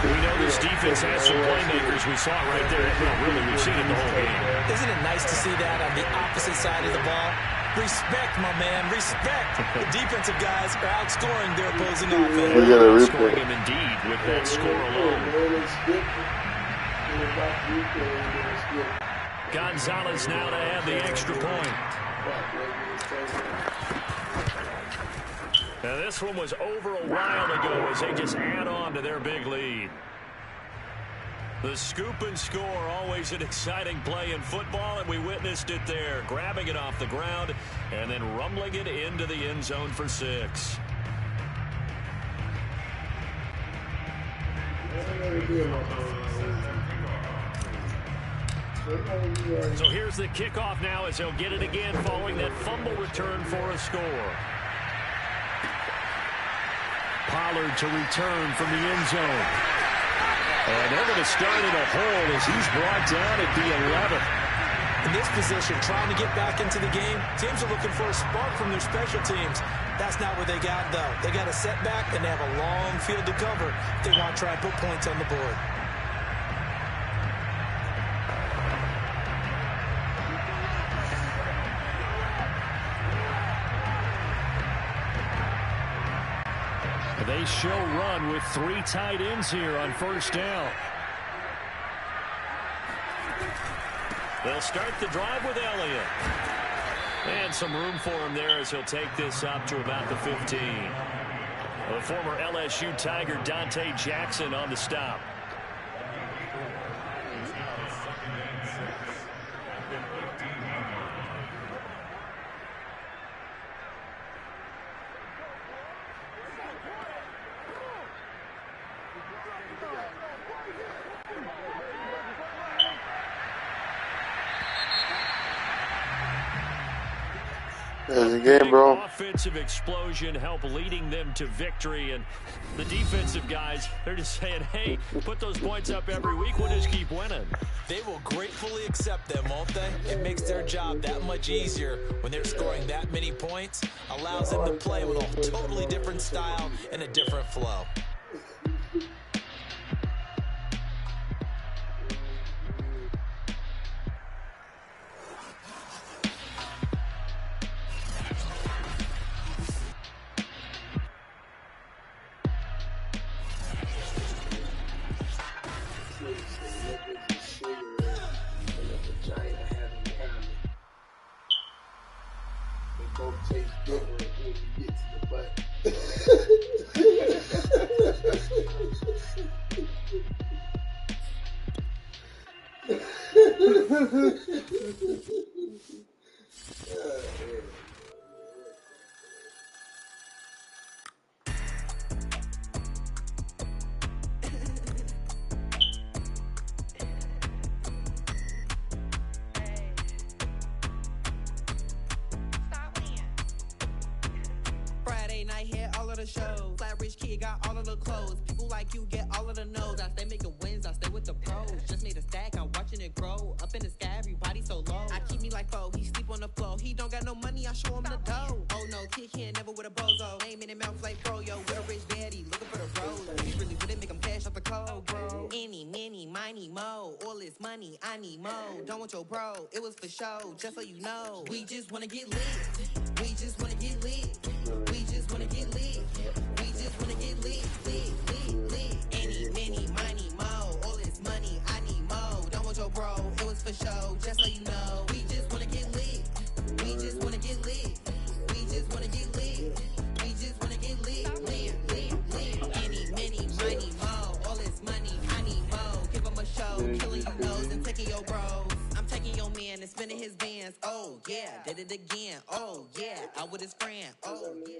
We know this defense has some playmakers. We saw it right there. Well, really, we've seen it the whole game. Isn't it nice to see that on the opposite side of the ball? Respect, my man, respect. The defensive guys are outscoring their opposing offense. We got a scoring him indeed with that score alone. Gonzalez now to add the extra point. Now this one was over a while ago as they just add on to their big lead. The scoop and score, always an exciting play in football, and we witnessed it there. Grabbing it off the ground and then rumbling it into the end zone for 6. So here's the kickoff now as he'll get it again following that fumble return for a score. Pollard to return from the end zone. And they're going to start in a hole as he's brought down at the 11th. In this position, trying to get back into the game, teams are looking for a spark from their special teams. That's not what they got, though. They got a setback, and they have a long field to cover if they want to try and put points on the board. They show run with 3 tight ends here on first down. They'll start the drive with Elliott. And some room for him there as he'll take this up to about the 15. The former LSU Tiger Dante Jackson on the stop. There's a game, bro. Offensive explosion help leading them to victory, and the defensive guys, they're just saying, hey, put those points up every week, we'll just keep winning. They will gratefully accept them, won't they? It makes their job that much easier when they're scoring that many points. Allows them to play with a totally different style and a different flow. Show. Flat rich kid got all of the clothes. People like you get all of the no's. I stay making wins, I stay with the pros. Just made a stack, I'm watching it grow. Up in the sky, everybody so low. I keep me like foe, he sleep on the floor. He don't got no money, I show him the dough. Oh no, kid can't never with a bozo. Name in his mouth like bro, yo, with a rich daddy, looking for the rose. He really wouldn't make him cash off the cold, bro. Any, many, miny, mo. All this money, I need mo. Don't want your bro, it was for show, just so you know. We just wanna get lit. We just wanna get lit. We just wanna get lit. We just wanna get lit, lit, lit, lit. Any, many, miny, mo. All this money, I need mo. Don't want your bro, it was for show, just so you know. We just wanna get lit. We just wanna get lit. We just wanna get lit. We just wanna get lit, lit, lit, lit. Any, many, miny, mo. All this money, I need mo. Give him a show, killing your nose and taking your bros. I'm taking your man and spinning his bands. Oh yeah, did it again. Oh yeah, out with his friend. Oh yeah.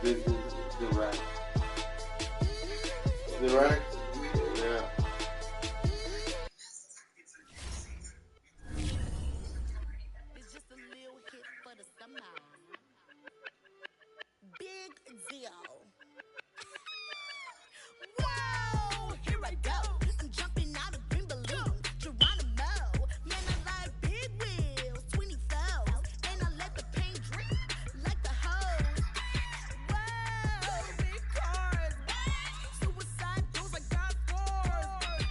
Is it right? Is it right? Yeah. It's just a little hit for the summer. Big deal. Whoa, here I go. I'm jumping out of green balloon. Geronimo, man, I like big wheels, 24s, and I let the paint drip like the hose. Whoa, big cars. Suicide doors, I got scores.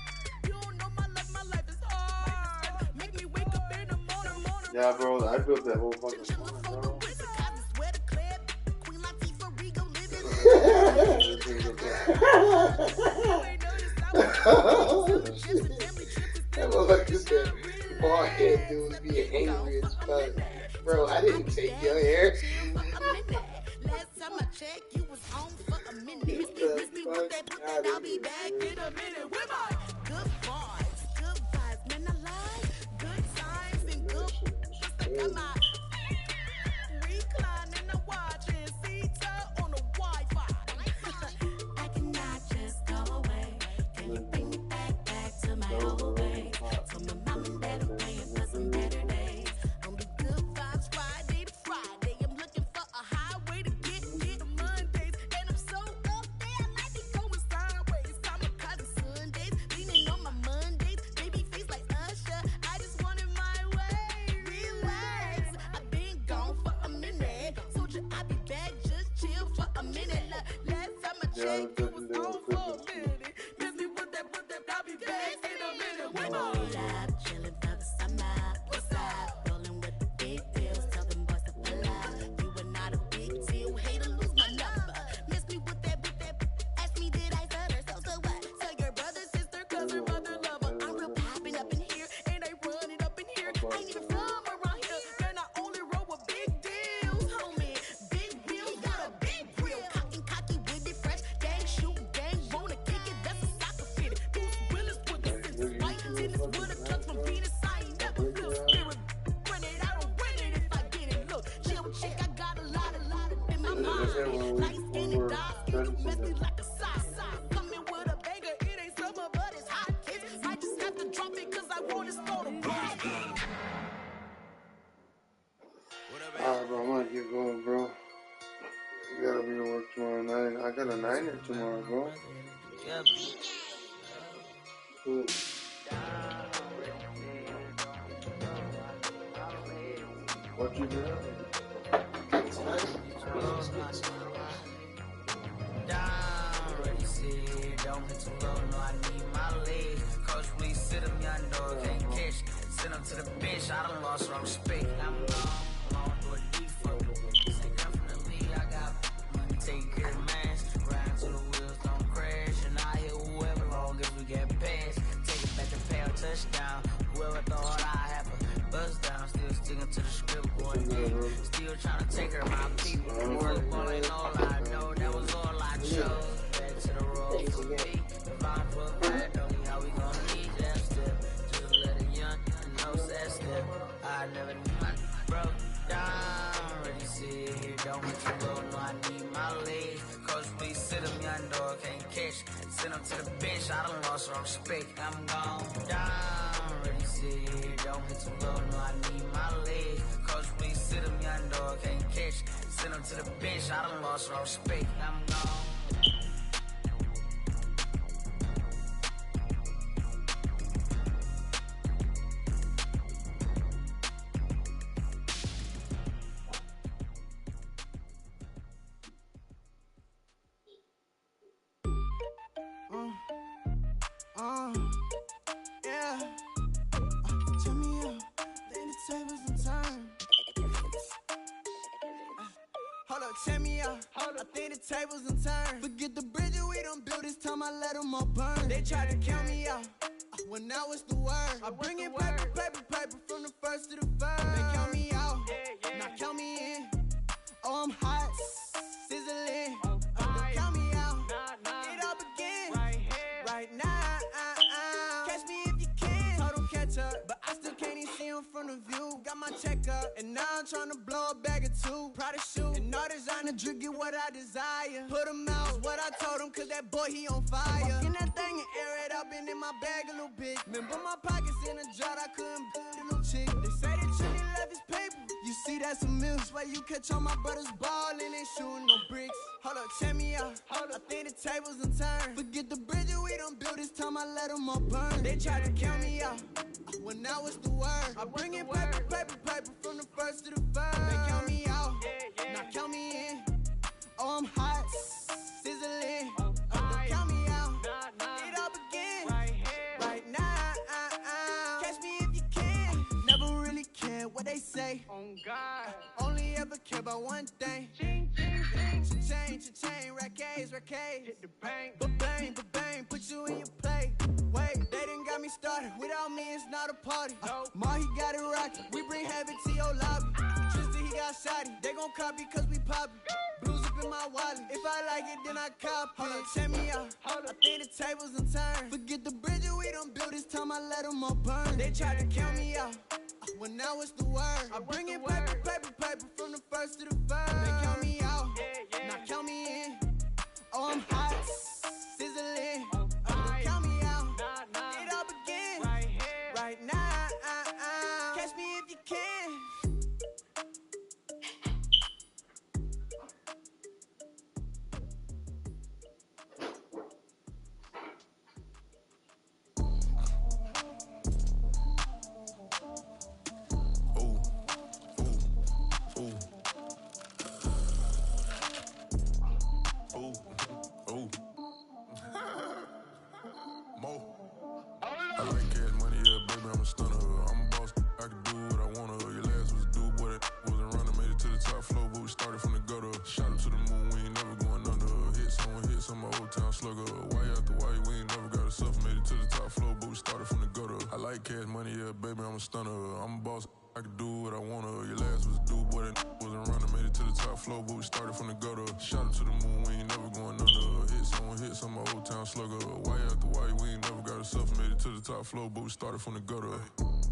You don't know my life is hard. Make me wake up in the morning. Yeah, bro, I built that whole fucking song, bro. That motherfucker said, bald head dudes be angry as fuck. Bro, I didn't take your hair. Last time I checked, you was on for a minute. Miss me with that, I'll be back in a minute. With my good vibes, man, I like good times and good. I got my recline and I'm watching Sita on the Wi-Fi. I cannot just go away. Can you bring me back to my old way? Told my mom and dad I'm praying for some better days. Only good vibes Friday to Friday. I'm looking for a highway to get to Mondays. And I'm so up there, I might be going sideways. Kamikaze Sundays, leaning on my Mondays. Baby face like Usher, I just want it my way. Relax, I've been gone for a minute. Told you I'll be back, just chill for a minute. Last time I checked, you was on for a minute. Miss me with that, I'll be back in a minute. Wait up, chillin' for the summer. What's up? Rollin' with the big deals, tell them boys to pull up. You are not a big deal, hate to lose my number. Miss me with that, ask me did I stutter, so what? Tell your brother, sister, cousin, brother, lover. I'm real poppin' up in here, and I run it up in here. I ain't even from around here, man, I only roll with big deals, homie. Big wheels, got a big grill, cocky with it, fresh, gang shoot, gang wanna kick it, that's a soccer fitted. Bruce Willis with the scissors, right? Tennis with a clutch from Venus, I ain't never feel spirit. Run it, I don't win it if I get it. Look, chill chick, I got a lot in my mind. Light skin and dark skin, you messy like a sock. Coming with a banger, it ain't summer, but it's hot. Kids might just have to drop it, cause I want to start a block. Alright, bro, I'm gonna keep going, bro. You gotta be to work tomorrow night. I got a 9er tomorrow, bro. Cool. What you do? Already said, don't get too low, no, I need my legs. Coach, please sit him, young dog, can't catch. Send him to the bench, I done lost all respect. I'm long, do a default. Say, definitely, I got money, take care of man. Grind till the wheels don't crash. And I hit whoever long as we get past. Take it back to pay a touchdown. Whoever thought I have a buzz down. Still sticking to the script, boy. Still trying to take her, my people. Football ain't all I know, that was all I chose. Back to the road for me. If I'm for bad, don't know how we gon' need that step. Just let a young know that step. I never knew my broke down. Already sit here, don't get too low, no, I need my legs. Coach, please sit him, young dog, can't catch. Send him to the bench, I done lost all respect. I'm gone down. Already sit here, don't get too low, no, I need my legs. Coach, please sit him, young dog, can't catch. Send him to the bench, I done lost all respect. I'm gone. Yeah. Turn me up, then the tables and turn. Hold up, check me out. I think the tables and turn. Forget the bridges we don't build, this time I let them all burn. They tried to count me out, when now it's the word. I bring in paper from the first to the third. They count me out, now count me in. Oh, I'm hot, sizzling. Don't count me out, it all begins right now. Catch me if you can. Total catch up, but I still can't even see him from the view. Got my check up, and now I'm trying to blow a bag or two. Proud of shoe, and all designer drip get what what I desire. Put him out, what I told him, cause that boy, he on fire. Walk in that thing and air it up, and in my bag a little bit. Remember my pockets in a jar, I couldn't a little chick. They say that Trini left his paper. You see, that's a milk. Where you catch all my brothers ballin', ain't shooting no bricks. Hold up, check me out. I think the tables done turned. Forget the bridge we done built, this time I let them all burn. They tried to count me out, when now it's the word. I bring in paper, paper, paper, from the first to the third. They count me out, now count me in. Oh, I'm hot, sizzling. Don't count me out, it up again. Right now, catch me if you can. Never really care what they say. Oh God, only ever care about one thing. Cha-ching, rackets. Hit the bank, ba-bang, put you in your play. Wait, they done got me started. Without me, it's not a party. Ma, he got it rockin'. We bring heavy to your lobby. Tristan, he got shotty. They gon' copy cause we poppin'. Blues up in my wallet. If I like it, then I cop. Hold up, check me out. I think the tables done turned. Forget the bridge we done built, this time I let them all burn. They tried to count me out, when now it's the word. I bring in paper, paper, paper, from the first to the third. They count me out, now count me in. Oh, I'm hot, sizzling. Don't count me out, it up again. Right now, catch me if you can. I like cash money, yeah, baby, I'm a stunner. I'm a boss, I can do what I wanna. Your last was a dude, boy, that wasn't running. Made it to the top floor, but we started from the gutter. Shot up to the moon, we ain't never going under. Hit some old town slugger. Why after why, we ain't never got a suffer. Made it to the top floor, but we started from the gutter. I like cash money, yeah, baby, I'm a stunner. I'm a boss, I can do what I wanna. Your last was a dude, boy, that wasn't running. Made it to the top floor, but we started from the gutter. Shot up to the moon, we ain't never going under. Hit some old town slugger. Why after why, we ain't never got a suffer. Made it to the top floor, but we started from the gutter.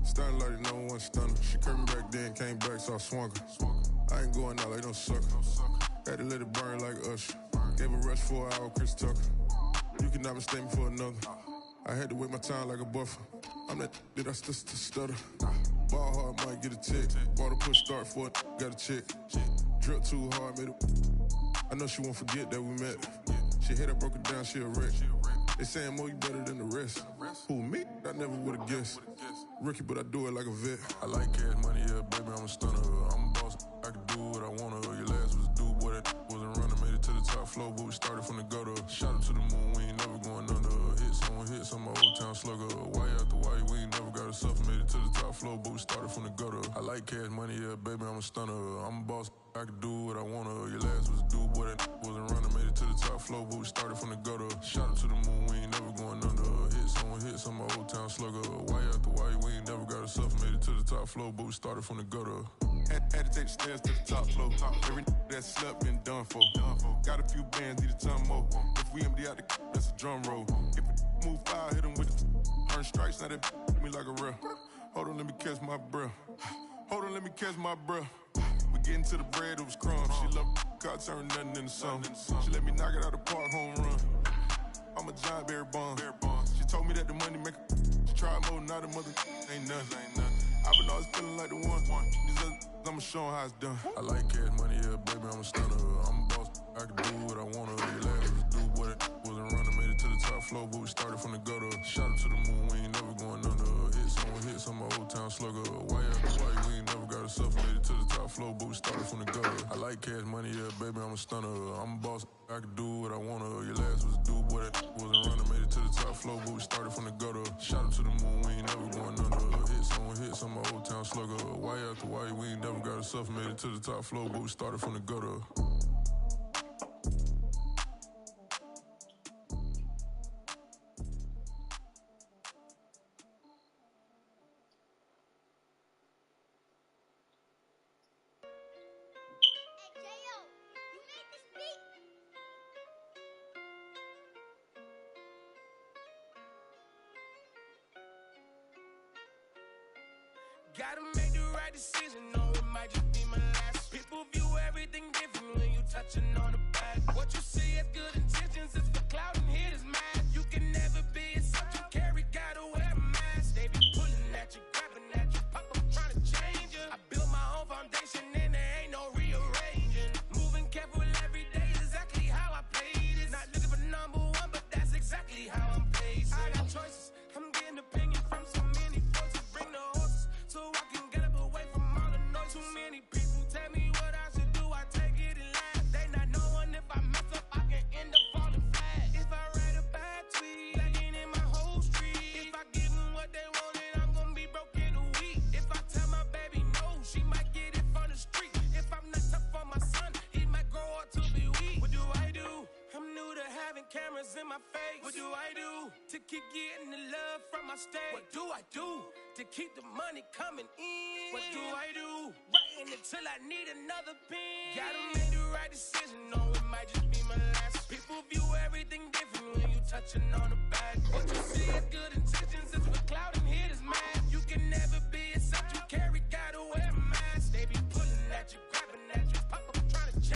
Starting like no one stunner. She curved me back then, came back, so I swung her. I ain't going out like no sucker. Had to let it burn like Usher. Gave a rush for an hour, Chris Tucker. You cannot mistake me for another. I had to wait my time like a buffer. I'm that I still stutter. Ball hard, might get a tick. Bought a push start for it, got a chick. Drip too hard, made it. I know she won't forget that we met. She hit, I broke it down, she a wreck. They saying, Mo, you better than the rest. Who, me? I never would've guessed. Rookie, but I do it like a vet. I like cash money, yeah, baby, I'm a stunner. I'm a boss, I can do what I wanna. Your last was a dude, boy, that wasn't running. Made it to the top floor, but we started from the gutter. Shot up to the moon, we ain't never going under. Hit some old town slugger. Why after why, we ain't never got a suffer. Made it to the top floor, but we started from the gutter. I like cash money, yeah, baby, I'm a stunner. I'm a boss, I can do what I wanna. Your last was a dude, boy, that wasn't running. Made it to the top floor, but we started from the gutter. Shot up to the moon, we ain't never going under. Hit some old town slugger. Why after why, we ain't never got a suffer. Made it to the top floor, but we started from the gutter. Had to take the stairs to the top floor. Every that slept been done for. Got a few bands, need a ton more. If we empty out the that's a drum roll. If it move fire, hit him with the earn strikes, now that hit me like a real. Hold on, let me catch my breath. Hold on, let me catch my breath. We getting to the bread, it was crumbs. She loved God, turn nothing into something. She let me knock it out the park, home run. I'm a giant Barry Bonds. She told me that the money make she tried more, not a mother ain't nothing. I've been always feeling like the one. These other I'ma show 'em how it's done. I like cash money, yeah, baby, I'm a stunner. I'm a boss, I can do what I wanna. Your last was a dude, boy, that wasn't running. Made it to the top floor, but we started from the gutter. Shot up to the moon, we ain't never going under. Hit some old town slugger. Why after why, we ain't never got a suffer. Made it to the top floor, but we started from the gutter. I like cash money, yeah, baby, I'm a stunner. I'm a boss, I can do what I wanna. Your last was a dude, boy, that wasn't running. Made it to the top floor, but we started from the gutter. Shot up to the moon, we ain't never going under. Hit some old town slugger. Why after why, we ain't never got a suffer. Made it to the top floor, but we started from the gutter. Gotta make the right decision, no, it might just be my last. People view everything different when you touching on the back. What you see is good intentions, it's for clout and haters mad. You can never be a subject you carry, gotta wear a mask. They be pulling at you, grabbing at you, pop up trying to change you. I built my own foundation and there ain't no rearranging. Moving careful every day is exactly how I play this. Not looking for number one, but that's exactly how I'm paid. I got choices, I'm getting opinion from so many voices. Bring the horses so I can get up away from all the noise. Too many people tell me what I should do, I take it and laugh. They not knowing if I mess up, I can end up falling flat. If I write a bad tweet, lagging in my whole street. If I give them what they wanted, I'm gonna be broke in a week. If I tell my baby no, she might get it from the street. If I'm not tough for my son, he might grow up to be weak. What do I do? I'm new to having cameras in my face. What do I do to keep getting the love from my state? What do I do to keep the money coming in? What do I do? Writing until I need another pen. Gotta make the right decision, no, it might just be my last. People view everything different when you touching on the back. What you see is good and